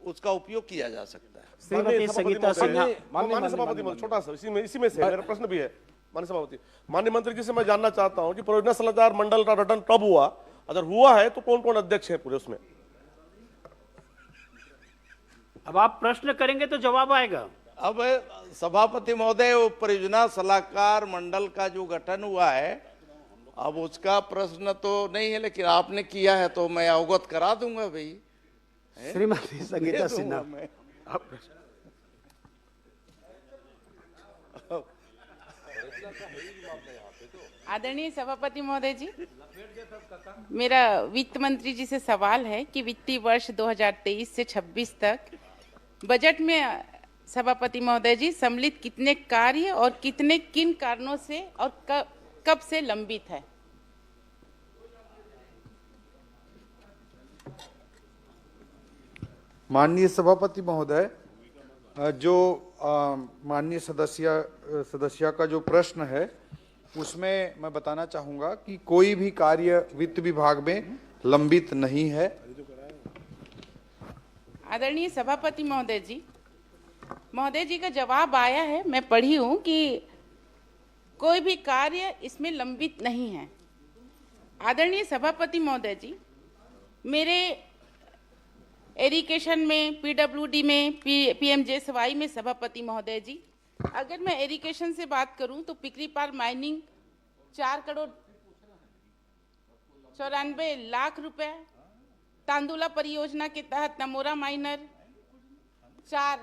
उसका उपयोग किया जा सकता है। श्रीमती संगीता सिन्हा, माननीय सभापति, छोटा सा इसी में से मेरा प्रश्न भी है। माननीय सभापति, माननीय मंत्री जी से मैं जानना चाहता हूं कि परियोजना सलाहकार मंडल का गठन कब हुआ, अगर हुआ है तो कौन कौन अध्यक्ष है पूरे उसमें? अब आप प्रश्न करेंगे तो जवाब आएगा। अब सभापति महोदय, वो परियोजना सलाहकार मंडल का जो गठन हुआ है, अब उसका प्रश्न तो नहीं है, लेकिन आपने किया है तो मैं अवगत करा दूंगा भाई। श्रीमती संगीता सिन्हा, आदरणीय सभापति महोदय जी, मेरा वित्त मंत्री जी से सवाल है कि वित्तीय वर्ष 2023 से 26 तक बजट में सभापति महोदय जी सम्मिलित कितने कार्य और कितने किन कारणों से और कब से लंबित है? माननीय सभापति महोदय, जो माननीय सदस्य का जो प्रश्न है उसमें मैं बताना चाहूंगा कि कोई भी कार्य वित्त विभाग में लंबित नहीं है। आदरणीय सभापति महोदय जी का जवाब आया है, मैं पढ़ी हूं कि कोई भी कार्य इसमें लंबित नहीं है। आदरणीय सभापति महोदय जी, मेरे एरिगेशन में, पीडब्ल्यूडी में, पीएमजेएसवाई में सभापति महोदय जी, अगर मैं एरिगेशन से बात करूं तो पिकरीपार माइनिंग 4,94,00,000 रुपए, तांदुला परियोजना के तहत नमोरा माइनर 4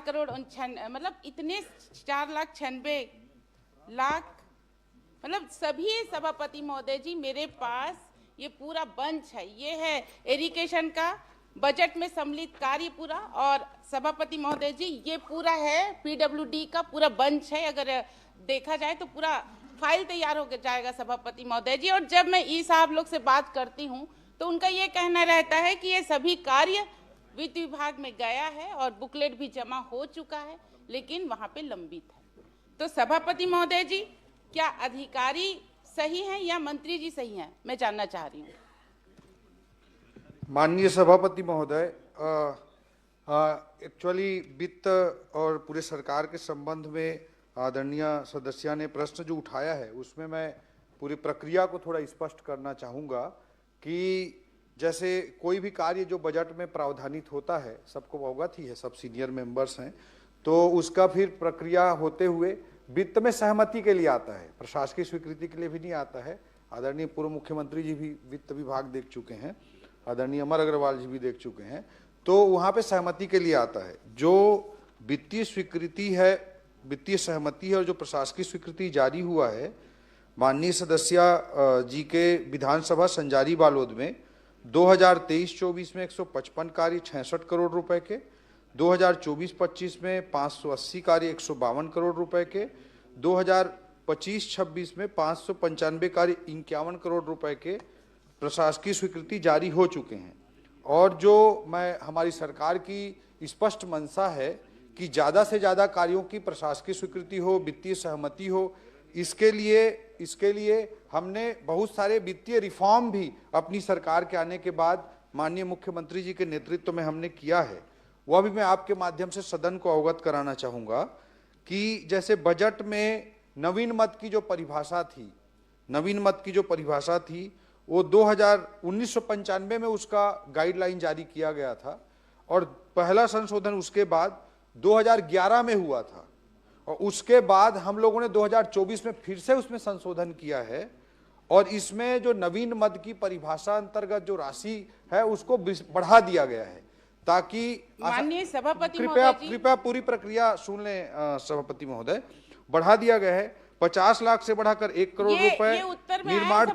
करोड़ मतलब इतने 4,96,00,000, मतलब सभी सभापति महोदय जी मेरे पास ये पूरा बंच है। ये है एरिगेशन का बजट में सम्मिलित कार्य पूरा, और सभापति महोदय जी ये पूरा है पीडब्ल्यूडी का पूरा बंच है। अगर देखा जाए तो पूरा फाइल तैयार हो जाएगा सभापति महोदय जी। और जब मैं ई साहब लोग से बात करती हूँ तो उनका ये कहना रहता है कि ये सभी कार्य वित्त विभाग में गया है और बुकलेट भी जमा हो चुका है, लेकिन वहाँ पे लंबित है। तो सभापति महोदय जी, क्या अधिकारी सही हैं या मंत्री जी सही हैं, मैं जानना चाह रही हूँ। माननीय सभापति महोदय, एक्चुअली वित्त और पूरे सरकार के संबंध में आदरणीय सदस्य ने प्रश्न जो उठाया है उसमें मैं पूरी प्रक्रिया को थोड़ा स्पष्ट करना चाहूँगा कि जैसे कोई भी कार्य जो बजट में प्रावधानित होता है, सबको अवगत ही है, सब सीनियर मेंबर्स हैं, तो उसका फिर प्रक्रिया होते हुए वित्त में सहमति के लिए आता है, प्रशासकीय स्वीकृति के लिए भी नहीं आता है। आदरणीय पूर्व मुख्यमंत्री जी भी वित्त विभाग देख चुके हैं, आदरणीय अमर अग्रवाल जी भी देख चुके हैं, तो वहाँ पे सहमति के लिए आता है। जो वित्तीय स्वीकृति है, वित्तीय सहमति है और जो प्रशासकीय स्वीकृति जारी हुआ है माननीय सदस्या जी के विधानसभा संजारी बालोद में 2023-24 में 155 कार्य 66 करोड़ रुपए के, 2024-25 में 580 कार्य 152 करोड़ रुपए के, 2025-26 में 595 कार्य 51 करोड़ रुपए के प्रशासकीय स्वीकृति जारी हो चुके हैं। और जो हमारी सरकार की स्पष्ट मंशा है कि ज़्यादा से ज़्यादा कार्यों की प्रशासकीय स्वीकृति हो, वित्तीय सहमति हो, इसके लिए हमने बहुत सारे वित्तीय रिफॉर्म भी अपनी सरकार के आने के बाद माननीय मुख्यमंत्री जी के नेतृत्व में हमने किया है। वह भी मैं आपके माध्यम से सदन को अवगत कराना चाहूँगा कि जैसे बजट में नवीन मत की जो परिभाषा थी वो 1995 में उसका गाइडलाइन जारी किया गया था और पहला संशोधन उसके बाद 2011 में हुआ था और उसके बाद हम लोगों ने 2024 में फिर से उसमें संशोधन किया है और इसमें जो नवीन मद की परिभाषा अंतर्गत जो राशि है उसको बढ़ा दिया गया है ताकि माननीय सभापति कृपया पूरी प्रक्रिया सुन लें सभापति महोदय। बढ़ा दिया गया है 50 लाख से बढ़ाकर 1 करोड़ रुपए निर्माण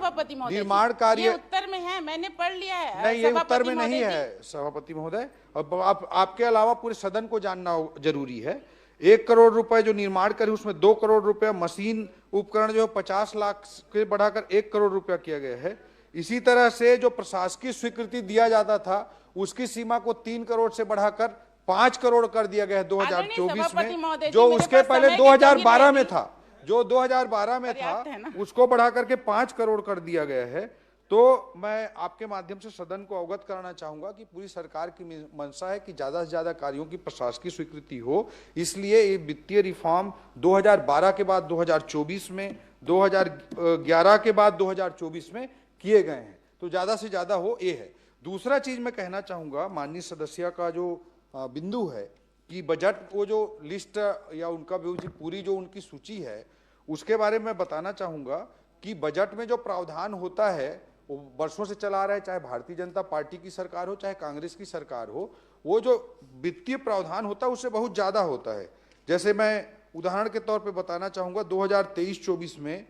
कार्य। ये उत्तर में है, मैंने पढ़ लिया है। नहीं, ये उत्तर में नहीं है सभापति महोदय। अब आपके अलावा पूरे सदन को जानना जरूरी है। 1 करोड़ रुपए जो निर्माण कार्य उसमें 2 करोड़ रुपए मशीन उपकरण जो 50 लाख से बढ़ाकर 1 करोड़ रुपया किया गया है। इसी तरह से जो प्रशासकीय स्वीकृति दिया जाता था उसकी सीमा को 3 करोड़ से बढ़ाकर 5 करोड़ कर दिया गया है 2024 में, जो उसके पहले 2012 में था, जो 2012 में था उसको बढ़ा करके 5 करोड़ कर दिया गया है। तो मैं आपके माध्यम से सदन को अवगत कराना चाहूंगा कि पूरी सरकार की मंशा है कि ज्यादा से ज्यादा कार्यों की प्रशासकीय स्वीकृति हो, इसलिए ये वित्तीय रिफॉर्म 2012 के बाद 2024 में, 2011 के बाद 2024 में किए गए हैं, तो ज्यादा से ज्यादा हो ये है। दूसरा चीज मैं कहना चाहूंगा, माननीय सदस्य का जो बिंदु है कि बजट वो जो लिस्ट या उनका पूरी जो उनकी सूची है उसके बारे में बताना चाहूंगा कि बजट में जो प्रावधान होता है वो वर्षों से चला रहा है, चाहे भारतीय जनता पार्टी की सरकार हो चाहे कांग्रेस की सरकार हो, वो जो वित्तीय प्रावधान होता है उससे बहुत ज्यादा होता है। जैसे मैं उदाहरण के तौर पे बताना चाहूंगा 2023-24 में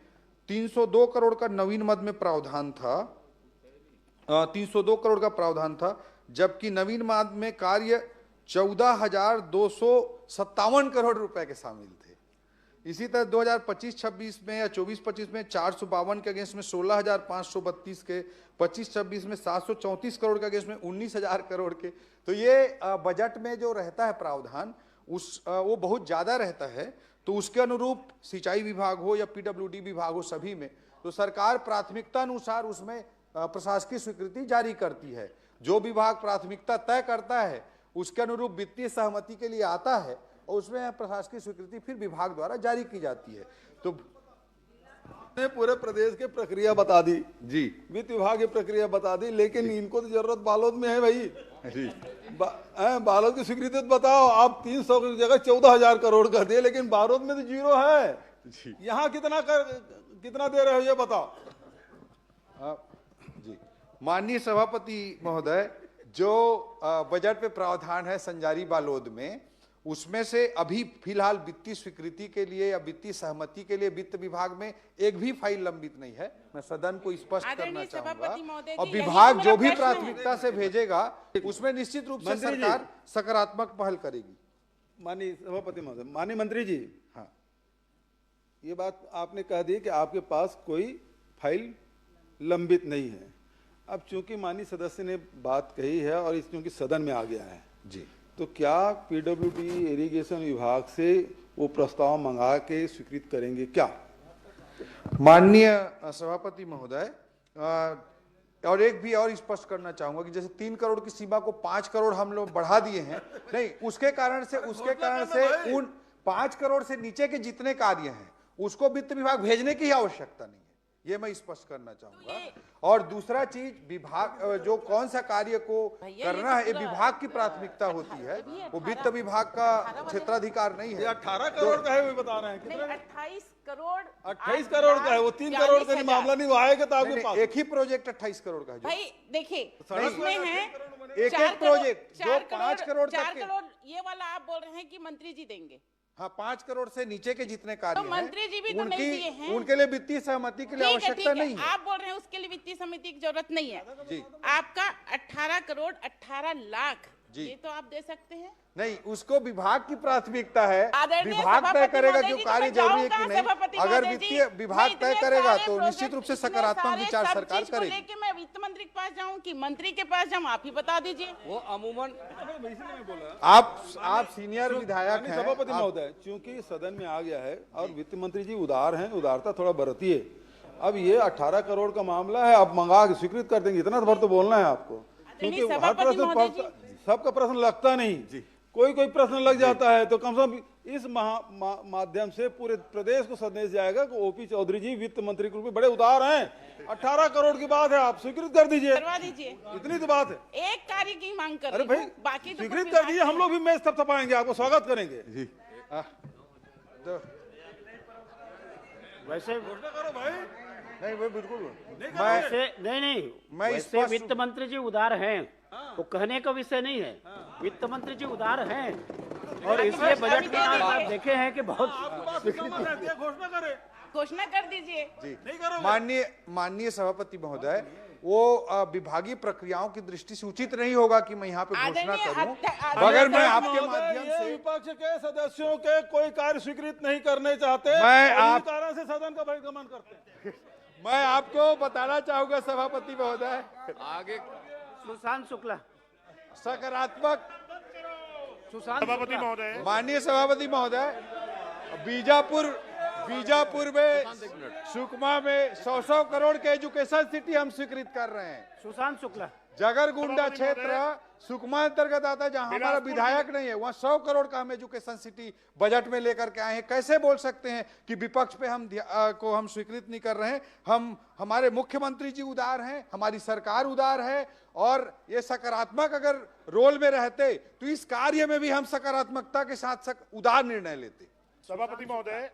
302 करोड़ का नवीन मद में प्रावधान था, 302 करोड़ का प्रावधान था, जबकि नवीन मद में कार्य 14,257 करोड़ रुपए के शामिल थे। इसी तरह 2025-26 में या 24-25 में 452 के अगेंस्ट में 16,532 के, 25-26 में 734 करोड़ के अगेंस्ट में 19,000 करोड़ के। तो ये बजट में जो रहता है प्रावधान वो बहुत ज्यादा रहता है। तो उसके अनुरूप सिंचाई विभाग हो या पीडब्ल्यूडी विभाग हो, सभी में तो सरकार प्राथमिकता अनुसार उसमें प्रशासकीय स्वीकृति जारी करती है। जो विभाग प्राथमिकता तय करता है उसके अनुरूप वित्तीय सहमति के लिए आता है और उसमें प्रशासकीय स्वीकृति फिर विभाग द्वारा जारी की जाती है। तो पूरे प्रदेश की प्रक्रिया बता दी जी, वित्त विभाग की प्रक्रिया बता दी, लेकिन इनको तो जरूरत बालोद में है भाई जी। बालोद की स्वीकृति तो बताओ, आप 300 की जगह 14,000 करोड़ कर दिए, लेकिन बालोद में तो 0 है। यहाँ कितना दे रहे हो ये बताओ जी। माननीय सभापति महोदय, जो बजट पे प्रावधान है संजारी बालोद में, उसमें से अभी फिलहाल वित्तीय स्वीकृति के लिए या वित्तीय सहमति के लिए वित्त विभाग में एक भी फाइल लंबित नहीं है। मैं सदन को स्पष्ट करना चाहूंगा और विभाग जो भी प्राथमिकता से भेजेगा उसमें निश्चित रूप से सरकार सकारात्मक पहल करेगी। माननीय सभापति महोदय, माननीय मंत्री जी, हाँ, ये बात आपने कह दी कि आपके पास कोई फाइल लंबित नहीं है। अब चूंकि माननीय सदस्य ने बात कही है और इस चूंकि सदन में आ गया है जी, तो क्या पीडब्ल्यूडी इरिगेशन विभाग से वो प्रस्ताव मंगा के स्वीकृत करेंगे क्या? माननीय सभापति महोदय, और एक भी और स्पष्ट करना चाहूंगा कि जैसे 3 करोड़ की सीमा को 5 करोड़ हम लोग बढ़ा दिए हैं, नहीं, उसके कारण से उन 5 करोड़ से नीचे के जितने कार्य हैं उसको वित्त विभाग भेजने की आवश्यकता नहीं है, ये मैं स्पष्ट करना चाहूंगा। और दूसरा चीज, विभाग जो कौन सा कार्य को करना है ये विभाग की प्राथमिकता होती है, वो वित्त विभाग का क्षेत्राधिकार नहीं है। 18 करोड़ का है, वो बता रहे हैं कितने? 28 करोड़ 28 करोड़ का है, वो 3 करोड़ का मामला नहीं आएगा तो आपके पास एक ही प्रोजेक्ट 28 करोड़ का है भाई। देखिए इसमें है एक प्रोजेक्ट जो 5 करोड़ तक ये वाला आप बोल रहे हैं कि मंत्री जी देंगे, हाँ 5 करोड़ से नीचे के जितने कार्य तो मंत्री जी भी तो नहीं दिए हैं। उनके लिए वित्तीय सहमति के लिए आवश्यकता नहीं है। आप बोल रहे हैं उसके लिए वित्तीय समिति की जरूरत नहीं है जी। आपका 18 करोड़ 18 लाख जी। ये तो आप दे सकते हैं। नहीं, उसको विभाग की प्राथमिकता है, आदरणीय विभाग तय सभापति करेगा महोदय जो जी, कार्य मैं जरूरी है जाऊंगा कि नहीं। सभापति अगर महोदय जी, वित्तीय विभाग मैं तय इतने करेगा सारे तो निश्चित प्रोजेक्ट, रूप से इतने सकारात्मक सारे विचार सब सरकार चीज को करेगी। लेके मैं वित्त मंत्री के पास जाऊं कि मंत्री के पास जाऊं, आप ही बता दीजिए। वो अमूमन आप सीनियर विधायक हैं। सभापति महोदय, चूंकि सदन में आ गया है और वित्त मंत्री जी उदार हैं, उदारता थोड़ा बरतिए। अब ये 18 करोड़ का मामला है, आप मंगा के स्वीकृत कर देंगे, इतना भर तो बोलना है आपको, क्योंकि हर सभापति प्रश्न महोदय जी। सबका प्रश्न लगता नहीं, कोई प्रश्न लग जाता है, तो कम से कम इस माध्यम से पूरे प्रदेश को संदेश जाएगा कि ओपी चौधरी जी वित्त मंत्री के रूप में बड़े उदार हैं। 18 करोड़ की बात है, आप स्वीकृत कर दीजिए, करवा दीजिए, इतनी तो बात है। एक कार्य की मांग कर अरे रही भाई हूं, बाकी तो स्वीकृत कुछ कर विभाग दीजिए, हम लोग भी मेज थपथपाएंगे, आपको स्वागत करेंगे। वैसे घोषणा करो भाई। नहीं वो बिल्कुल नहीं मैं वैसे वित्त मंत्री जी उदार हैं, वो कहने का विषय नहीं है, वित्त मंत्री जी उदार हैं और इसलिए बजट में आप देखे हैं कि बहुत घोषणा करें, घोषणा कर दीजिए। माननीय सभापति महोदय, वो विभागीय प्रक्रियाओं की दृष्टि से उचित नहीं होगा कि मैं यहाँ पे घोषणा करूं, मगर मैं आपके माध्यम से विपक्ष के सदस्यों के कोई कार्य स्वीकृत नहीं करने चाहते, मैं आप कारण से सदन का बहिर्गमन करते हैं। मैं आपको बताना चाहूंगा सभापति महोदय, आगे सुशांत शुक्ला, सकारात्मक सभापति महोदय, माननीय सभापति महोदय, बीजापुर में सुकमा में 100 करोड़ के एजुकेशन सिटी हम स्वीकृत कर रहे हैं। सुशांत शुक्ला, जगरगुंडा क्षेत्र सुकमा अंतर्गत आता है, जहां हमारा विधायक नहीं है, वहां 100 करोड़ का हम एजुकेशन सिटी बजट में लेकर के आए हैं। कैसे बोल सकते हैं कि विपक्ष पे हम स्वीकृत नहीं कर रहे हैं? हमारे मुख्यमंत्री जी उदार हैं, हमारी सरकार उदार है, और ये सकारात्मक अगर रोल में रहते तो इस कार्य में भी हम सकारात्मकता के साथ उदार निर्णय लेते। सभापति महोदय,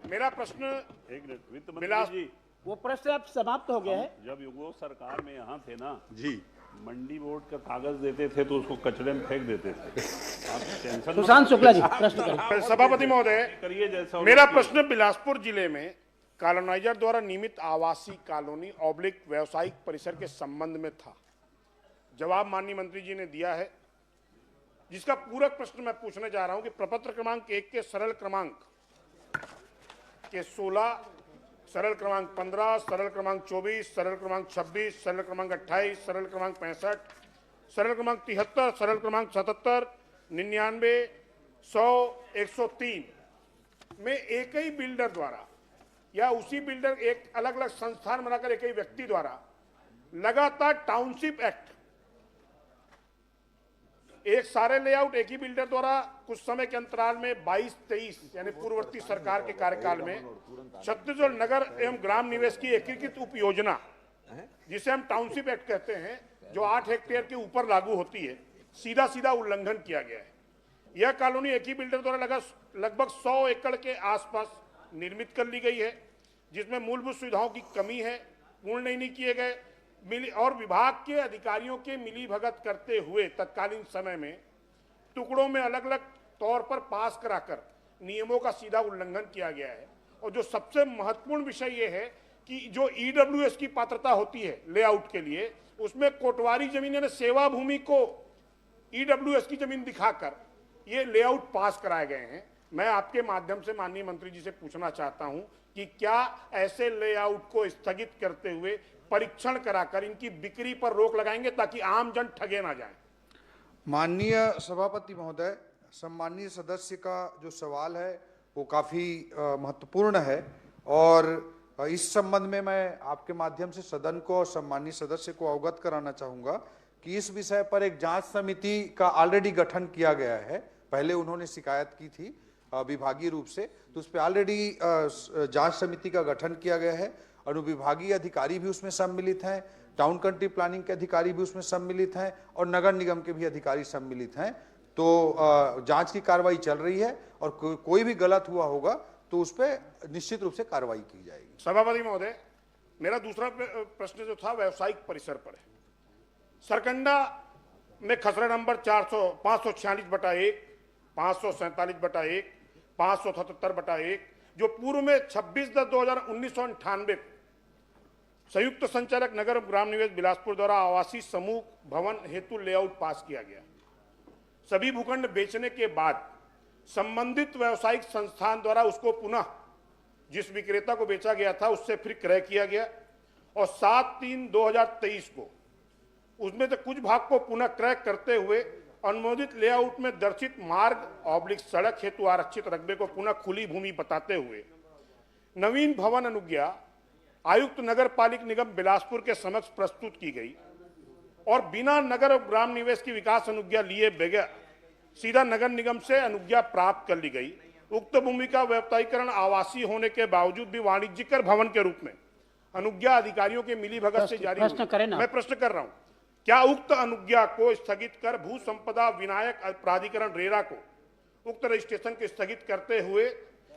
मेरा प्रश्न वित्त मंत्री जी, वो प्रश्न अब समाप्त हो गया है। जब वो सरकार में यहाँ थे ना जी, मंडी बोर्ड का कागज देते थे तो उसको कचरे में फेंक देते थे। आप टेंशन सुशांत शुक्ला जी प्रश्न करें। सभापति महोदय, करिए जैसा मेरा प्रश्न बिलासपुर जिले में कॉलोनाइजर द्वारा नियमित आवासीय कॉलोनी ऑब्लिक व्यावसायिक परिसर के संबंध में था। जवाब माननीय मंत्री जी ने दिया है, जिसका पूरक प्रश्न मैं पूछने जा रहा हूं कि प्रपत्र क्रमांक 1 के सरल क्रमांक के 16, सरल क्रमांक 15, सरल क्रमांक 24, सरल क्रमांक 26, सरल क्रमांक 28, सरल क्रमांक 65, सरल क्रमांक 73, सरल क्रमांक 77, 99, 100, 103 में एक ही बिल्डर द्वारा या उसी बिल्डर एक अलग अलग संस्थान बनाकर एक ही व्यक्ति द्वारा लगातार टाउनशिप एक्ट, एक सारे लेआउट एक ही बिल्डर द्वारा कुछ समय के अंतराल में 22-23 यानी पूर्ववर्ती सरकार के कार्यकाल में छत्तीसगढ़ नगर एवं ग्राम निवेश की एकीकृत उप योजना, जिसे हम टाउनशिप एक्ट कहते हैं, जो 8 हेक्टेयर के ऊपर लागू होती है, सीधा सीधा उल्लंघन किया गया है। यह कॉलोनी एक ही बिल्डर द्वारा लगभग 100 एकड़ के आसपास निर्मित कर ली गई है, जिसमें मूलभूत सुविधाओं की कमी है, पूर्ण नहीं किए गए, और विभाग के अधिकारियों के मिलीभगत करते हुए तत्कालीन समय में टुकड़ों में अलग अलग तौर पर पास कराकर नियमों का सीधा उल्लंघन किया गया है। और जो सबसे महत्वपूर्ण विषय यह है कि जो ईडब्ल्यूएस की पात्रता होती है लेआउट के लिए, उसमें कोटवारी जमीन यानी सेवा भूमि को ईडब्ल्यूएस की जमीन दिखाकर ये लेआउट पास कराए गए हैं। मैं आपके माध्यम से माननीय मंत्री जी से पूछना चाहता हूं कि क्या ऐसे लेआउट को स्थगित करते हुए परीक्षण कराकर इनकी बिक्री पर रोक लगाएंगे ताकि आम जन ठगे ना जाए? माननीय सभापति महोदय, सम्मानीय सदस्य का जो सवाल है वो काफी महत्वपूर्ण है, और इस संबंध में मैं आपके माध्यम से सदन को और सम्मानीय सदस्य को अवगत कराना चाहूंगा कि इस विषय पर एक जांच समिति का ऑलरेडी गठन किया गया है। पहले उन्होंने शिकायत की थी विभागीय रूप से, तो उस पर ऑलरेडी जांच समिति का गठन किया गया है। अनुविभागीय अधिकारी भी उसमें सम्मिलित हैं, टाउन कंट्री प्लानिंग के अधिकारी भी उसमें सम्मिलित हैं, और नगर निगम के भी अधिकारी सम्मिलित हैं। तो जांच की कार्रवाई चल रही है, और कोई भी गलत हुआ होगा तो उस पर निश्चित रूप से कार्रवाई की जाएगी। सभापति महोदय, मेरा दूसरा प्रश्न जो था व्यावसायिक परिसर पर है। सरकंडा में खसरा नंबर 546/1, 547/1, 577/1, जो पूर्व में 26/10/1998 संयुक्त संचालक नगर ग्राम निवेश बिलासपुर द्वारा आवासीय समूह भवन हेतु लेआउट पास किया गया। सभी भूखंड बेचने के बाद संबंधित व्यावसायिक संस्थान द्वारा उसको पुनः जिस विक्रेता को बेचा गया था उससे फिर क्रय किया गया और 7/3/2023 को उसमें से कुछ भाग को पुनः क्रय करते हुए अनुमोदित लेआउट में दर्शित मार्ग / सड़क हेतु आरक्षित रकबे को पुनः खुली भूमि बताते हुए नवीन भवन अनुज्ञा आयुक्त नगर पालिक निगम बिलासपुर के समक्ष प्रस्तुत की गई और बिना नगर और ग्राम निवेश की विकास अनुज्ञा लिए बगैर सीधा नगर निगम से अनुज्ञा प्राप्त कर ली गई। उक्त भूमि का व्यापारीकरण आवासीय होने के बावजूद भी वाणिज्यिक भवन के रूप में अनुज्ञा अधिकारियों के मिलीभगत से जारी हुई। मैं प्रश्न कर रहा हूं, क्या उक्त अनुज्ञा को स्थगित कर भू संपदा विनायक प्राधिकरण रेरा को उक्त रजिस्ट्रेशन को स्थगित करते हुए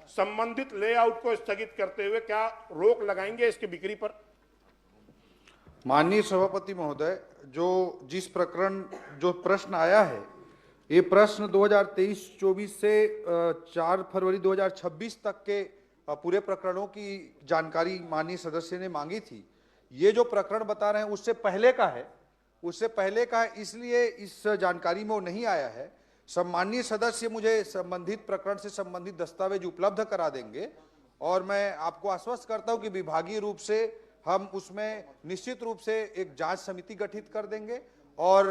संबंधित लेआउट को स्थगित करते हुए क्या रोक लगाएंगे इसकी बिक्री पर? माननीय सभापति महोदय, जिस प्रश्न आया है, ये प्रश्न 2023-24 से 4 फरवरी 2026 तक के पूरे प्रकरणों की जानकारी माननीय सदस्य ने मांगी थी। ये जो प्रकरण बता रहे हैं उससे पहले का है, इसलिए इस जानकारी में वो नहीं आया है। सम्माननीय सदस्य मुझे संबंधित प्रकरण से संबंधित दस्तावेज उपलब्ध करा देंगे और मैं आपको आश्वस्त करता हूं कि विभागीय रूप से हम उसमें निश्चित रूप से एक जांच समिति गठित कर देंगे और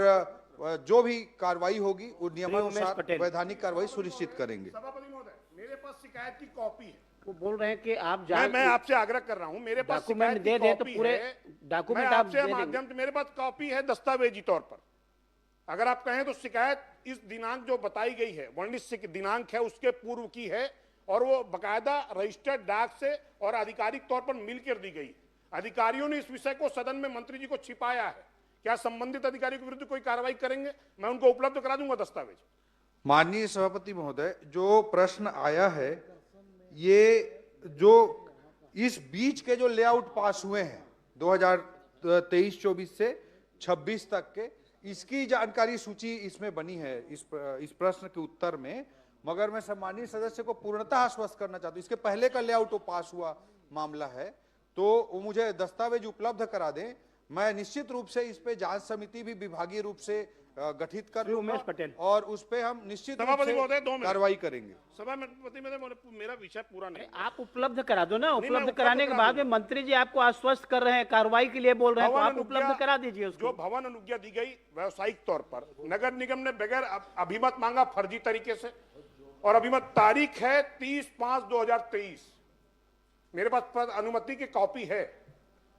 जो भी कार्रवाई होगी वो नियमानुसार वैधानिक कार्रवाई सुनिश्चित करेंगे। सभापति महोदय, मेरे पास शिकायत की कॉपी है। वो बोल रहे हैं कि आप मैं आपसे आग्रह कर रहा हूं, मेरे पास डॉक्यूमेंट दे दे तो पूरे डॉक्यूमेंट आप दे माध्यम से मेरे पास कॉपी है दस्तावेजी तौर पर। अगर आप कहें तो शिकायत इस दिनांक जो बताई गई है, वर्णित दिनांक है, उसके पूर्व की है और वो बकायदा रजिस्टर्ड डाक से और आधिकारिक तौर पर मिलकर दी गई। अधिकारियों ने इस विषय को सदन में मंत्री जी को छिपाया है। क्या संबंधित अधिकारियों के विरुद्ध कोई कार्रवाई करेंगे? मैं उनको उपलब्ध करा दूंगा दस्तावेज। माननीय सभापति महोदय, जो प्रश्न आया है, ये जो इस बीच के जो लेआउट पास हुए हैं 2023-24 से 26 तक के, इसकी जानकारी सूची इसमें बनी है इस प्रश्न के उत्तर में, मगर मैं सम्मानीय सदस्य को पूर्णतः आश्वस्त करना चाहता हूं इसके पहले का लेआउट पास हुआ मामला है तो वो मुझे दस्तावेज उपलब्ध करा दें। मैं निश्चित रूप से इस पे जांच समिति भी विभागीय रूप से गठित कर लूंगा और उस पे हम निश्चित रूप से कार्रवाई करेंगे। सभापति महोदय, मेरा विषय पूरा नहीं, आप उपलब्ध करा दो ना। उपलब्ध कराने के बाद में मंत्री जी आपको आश्वस्त कर रहे हैं, कार्रवाई के लिए बोल रहे हैं, तो आप उपलब्ध करा दीजिए उसको। जो भवन अनुज्ञा दी गई व्यावसायिक तौर पर, नगर निगम ने बगैर अभिमत मांगा फर्जी तरीके से और अभिमत तारीख है 30/5/2023। मेरे पास अनुमति की कॉपी है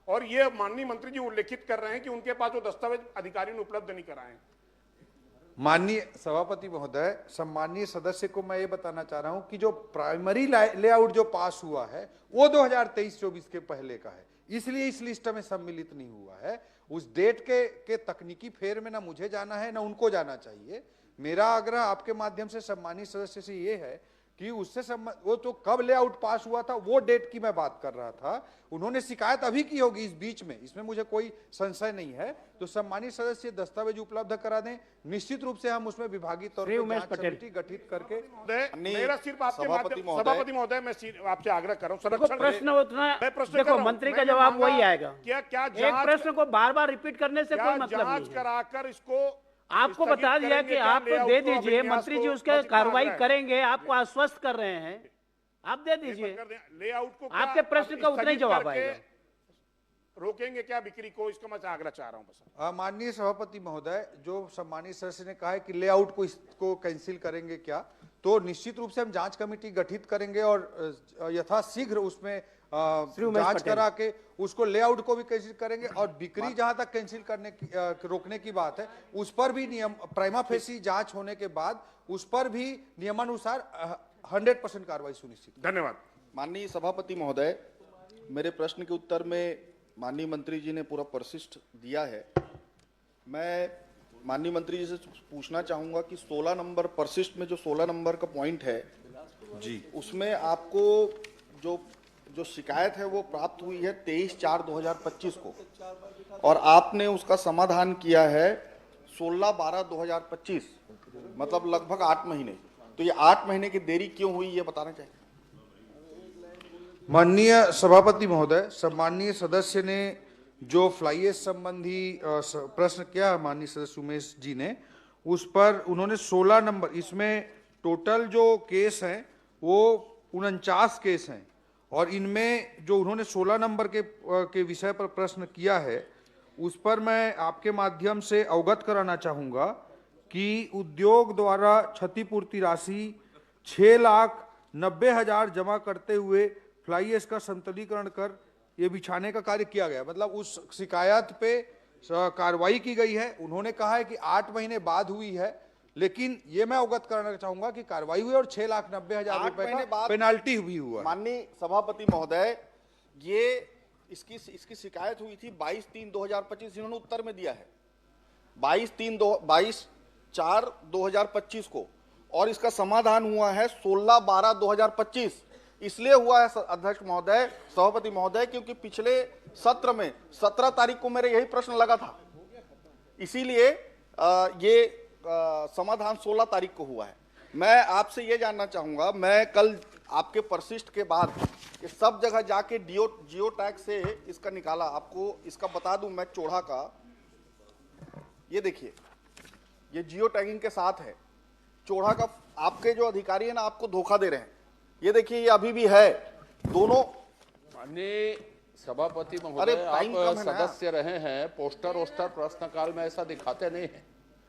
और ये माननीय मंत्री जी उल्लेखित कर रहे हैं कि उनके पास वो दस्तावेज अधिकारियों ने उपलब्ध नहीं कराए। माननीय सभापति महोदय, सम्माननीय सदस्य को मैं ये बताना चाह रहा हूं कि जो प्राइमरी लेआउट जो पास हुआ है वो 2023-24 के पहले का है, इसलिए इस लिस्ट में सम्मिलित नहीं हुआ है। उस डेट के तकनीकी फेर में ना मुझे जाना है ना उनको जाना चाहिए। मेरा आग्रह आपके माध्यम से सम्माननीय सदस्य से ये है कि उससे वो तो कब लेआउट पास हुआ था वो डेट की मैं बात कर रहा था। उन्होंने शिकायत अभी की होगी इस बीच में, इसमें मुझे कोई संशय नहीं है। तो सम्मानित सदस्य दस्तावेज उपलब्ध करा दें, निश्चित रूप से हम उसमें विभागीय तौर पर जांच समिति गठित करके। मेरा सिर्फ आपके सभापति महोदय मैं आपसे आग्रह कर रहा हूँ, संरक्षण प्रश्न उतना देखो, मंत्री का जवाब वही आएगा। क्या एक प्रश्न को बार बार रिपीट करने से कोई मतलब नहीं है। कराकर इसको आपको बता दिया कि आप दे दीजिए, मंत्री जी उसके कार्रवाई करेंगे, आपको आश्वस्त कर रहे हैं, आप दे दीजिए। लेआउट को आपके प्रश्न का उतना ही जवाब आएगा। रोकेंगे क्या बिक्री को, इसका मैं आग्रह चाह रहा हूं बस। माननीय सभापति महोदय, जो सम्मानित सदस्य ने कहा है कि लेआउट को इसको कैंसिल करेंगे क्या, तो निश्चित रूप से हम जांच कमेटी गठित करेंगे और यथाशीघ्र उसमें जांच करा के उसको लेआउट को भी कैंसिल करेंगे और बिक्री जहां तक कैंसिल करने की रोकने की बात है उस पर भी नियम प्राइमा फेसी जांच होने के बाद उस पर भी नियमानुसार 100% कार्रवाई सुनिश्चित। धन्यवाद। माननीय सभापति महोदय, मेरे प्रश्न के उत्तर में माननीय मंत्री जी ने पूरा परिशिष्ट दिया है। मैं माननीय मंत्री जी से पूछना चाहूंगा कि 16 नंबर परिशिष्ट में जो 16 नंबर का पॉइंट है जी, उसमें आपको जो शिकायत है वो प्राप्त हुई है 23/4/2025 को और आपने उसका समाधान किया है 16/12/2025, मतलब लगभग 8 महीने। तो ये 8 महीने की देरी क्यों हुई, ये बताना चाहिए। माननीय सभापति महोदय, सम्माननीय सदस्य ने जो फ्लाई ऐश संबंधी प्रश्न किया, माननीय सदस्य उमेश जी ने, उस पर उन्होंने 16 नंबर, इसमें टोटल जो केस हैं वो 49 केस हैं और इनमें जो उन्होंने 16 नंबर के विषय पर प्रश्न किया है उस पर मैं आपके माध्यम से अवगत कराना चाहूँगा कि उद्योग द्वारा क्षतिपूर्ति राशि 6,90,000 जमा करते हुए फ्लाई ऐश का संतुलीकरण कर ये बिछाने का कार्य किया गया। मतलब उस शिकायत पे कार्रवाई की गई है। उन्होंने कहा है कि 8 महीने बाद हुई है, लेकिन ये मैं अवगत करना चाहूंगा कि कार्रवाई हुई और 6,90,000 रुपए का पेनाल्टी भी हुआ। माननीय सभापति महोदय, ये इसकी शिकायत हुई थी 22/3/2025, इन्होंने उत्तर में दिया है 22/4/2025 को, और इसका समाधान हुआ है 16/12/2025। इसलिए हुआ है अध्यक्ष महोदय, सभापति महोदय, क्योंकि पिछले सत्र में 17 तारीख को मेरे यही प्रश्न लगा था, इसीलिए ये समाधान 16 तारीख को हुआ है। मैं आपसे ये जानना चाहूंगा, मैं कल आपके परसिस्ट के बाद ये सब जगह जाके जियो टैग से इसका निकाला, आपको इसका बता दूं मैं, चोड़ा का ये देखिए, ये जियो टैगिंग के साथ है चोड़ा का। आपके जो अधिकारी है ना, आपको धोखा दे रहे हैं। ये देखिए, ये अभी भी है दोनों। माननीय सभापति महोदय, आप सदस्य रहे हैं, पोस्टर वोस्टर प्रश्नकाल में ऐसा दिखाते नहीं है।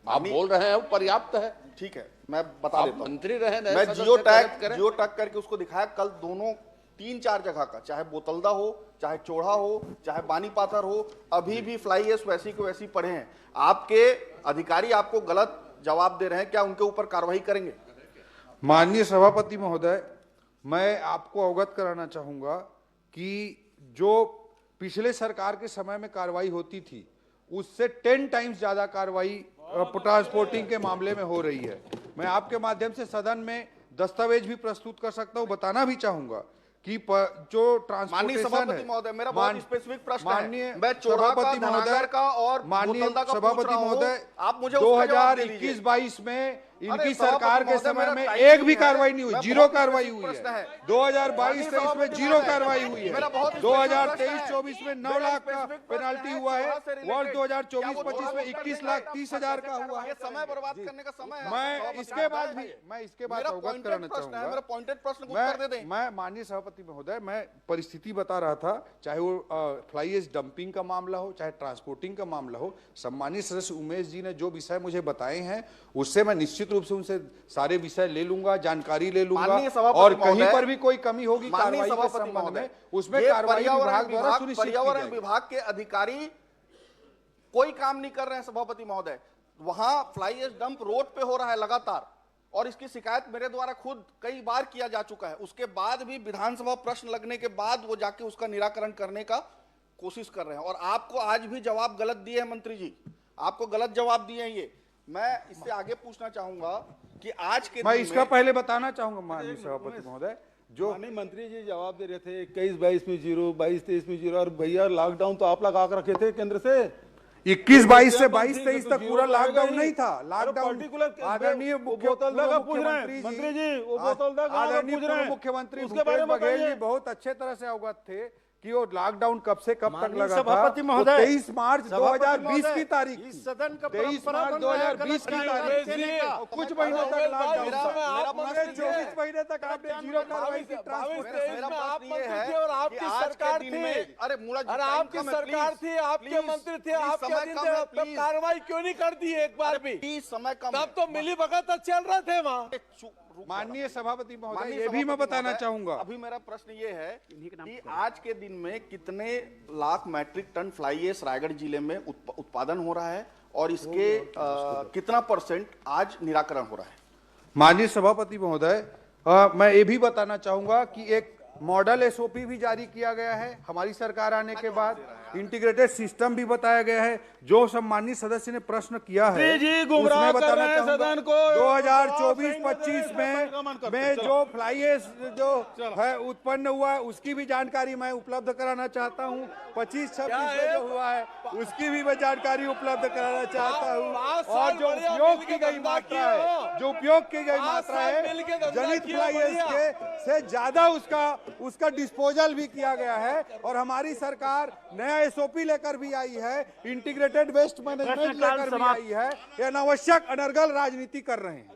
आप बोल रहे हैं वो पर्याप्त है। ठीक है, मैं बता देता हूं। मंत्री रहे, मैं जियो टैग करके उसको दिखाया कल, दोनों 3-4 जगह का, चाहे बोतलदा हो, चाहे चोड़ा हो, चाहे बानी पाथर हो, अभी भी फ्लाई ऐश वैसी को वैसी पड़े हैं। आपके अधिकारी आपको गलत जवाब दे रहे हैं, क्या उनके ऊपर कार्रवाई करेंगे? माननीय सभापति महोदय, मैं आपको अवगत कराना चाहूंगा कि जो पिछले सरकार के समय में कार्रवाई होती थी उससे 10 टाइम्स ज्यादा कार्रवाई ट्रांसपोर्टिंग के मामले में हो रही है। मैं आपके माध्यम से सदन में दस्तावेज भी प्रस्तुत कर सकता हूं। बताना भी चाहूंगा कि जो ट्रांसपोर्टेशन सभापति महोदय, मेरा बहुत स्पेसिफिक प्रश्न है। मैं सभापति महोदय का और माननीय सभापति महोदय, आप मुझे 2021-22 में इनकी सरकार के समय में एक भी कार्रवाई नहीं हुई, जीरो कार्रवाई हुई है। 2022-23 में जीरो कार्रवाई हुई है। 2023-24 में 9 लाख का पेनाल्टी हुआ है। वर्ष 2024-25 में 21,30,000 का हुआ है। समय बर्बाद करने का समय है। मैं इसके बाद अवगत कराना चाहूंगा। मेरा पॉइंटेड प्रश्न को उत्तर दे दें। मैं माननीय सभापति महोदय, मैं परिस्थिति बता रहा था, चाहे वो फ्लाई ऐश डंपिंग का मामला हो, चाहे ट्रांसपोर्टिंग का मामला हो। सम्मानित सदस्य उमेश जी ने जो विषय मुझे बताए हैं उससे मैं निश्चित रूप से उनसे सारे विषय ले लूंगा, जानकारी ले लूंगा, और कहीं पर भी कोई कमी होगी कार्रवाई के संबंध में, उसमें कार्रवाई विभाग द्वारा सुनिश्चित की जाएगी। पर्यावरण विभाग के अधिकारी कोई काम नहीं कर रहे हैं सभापति महोदय। वहां फ्लाई ऐश डंप रोड पे हो रहा है लगातार, और इसकी शिकायत मेरे द्वारा खुद कई बार किया जा चुका है। उसके बाद भी विधानसभा प्रश्न लगने के बाद वो जाके उसका निराकरण करने का कोशिश कर रहे हैं, और आपको आज भी जवाब गलत दिए हैं मंत्री जी, आपको गलत जवाब दिए हैं। ये मैं इससे आगे पूछना चाहूंगा कि आज के मैं इसका पहले बताना चाहूंगा माननीय सभापति महोदय, जो मंत्री जी जवाब दे रहे थे 21-22 में 0, 22-23 में 0, और भैया लॉकडाउन तो आप लगा कर रखे थे केंद्र से। 21-22 से 22-23 तक पूरा लॉकडाउन नहीं था। लॉकडाउन आदरणीय मुख्यमंत्री जी, आदरणीय मुख्यमंत्री भूपेश बघेल जी बहुत अच्छे तरह से अवगत थे कि वो लॉकडाउन कब से कब तक लगा था। 23 मार्च 2020 की तारीख, 23 मार्च 2020 की तारीख, कुछ महीनों तक लॉकडाउन था। 24 महीने तक आपने जीरो कार्रवाई की। और आपकी सरकार थी, अरे आपकी सरकार थी, आपके मंत्री थे, आप कार्रवाई क्यों नहीं कर दी एक बार भी? समय कम, तब तो मिली भगत चल रहे थे वहाँ। माननीय सभापति महोदय, ये भी मैं बताना चाहूंगा। अभी मेरा प्रश्न ये है कि आज के दिन में कितने lakh metric ton fly ash Raigarh जिले में उत्पादन हो रहा है, और इसके कितना % आज निराकरण हो रहा है? माननीय सभापति महोदय, मैं ये भी बताना चाहूंगा कि एक मॉडल SOP भी जारी किया गया है हमारी सरकार आने के बाद। इंटीग्रेटेड सिस्टम भी बताया गया है। जो सम्मानित सदस्य ने प्रश्न किया है जी गुमराह कर रहे हैं सदन को। 2024-25 में जो फ्लाई एश जो है उत्पन्न हुआ है उसकी भी जानकारी मैं उपलब्ध कराना चाहता हूं। 25-26 में जो हुआ है उसकी भी मैं जानकारी उपलब्ध कराना चाहता हूं। और जो उपयोग की गई मात्रा है जनित फ्लाई एश के से ज्यादा उसका डिस्पोजल भी किया गया है। और हमारी सरकार नया एसओपी लेकर भी आई है, इंटीग्रेटेड वेस्ट मैनेजमेंट लेकर भी आई है। ये अनावश्यक अनर्गल राजनीति कर रहे हैं।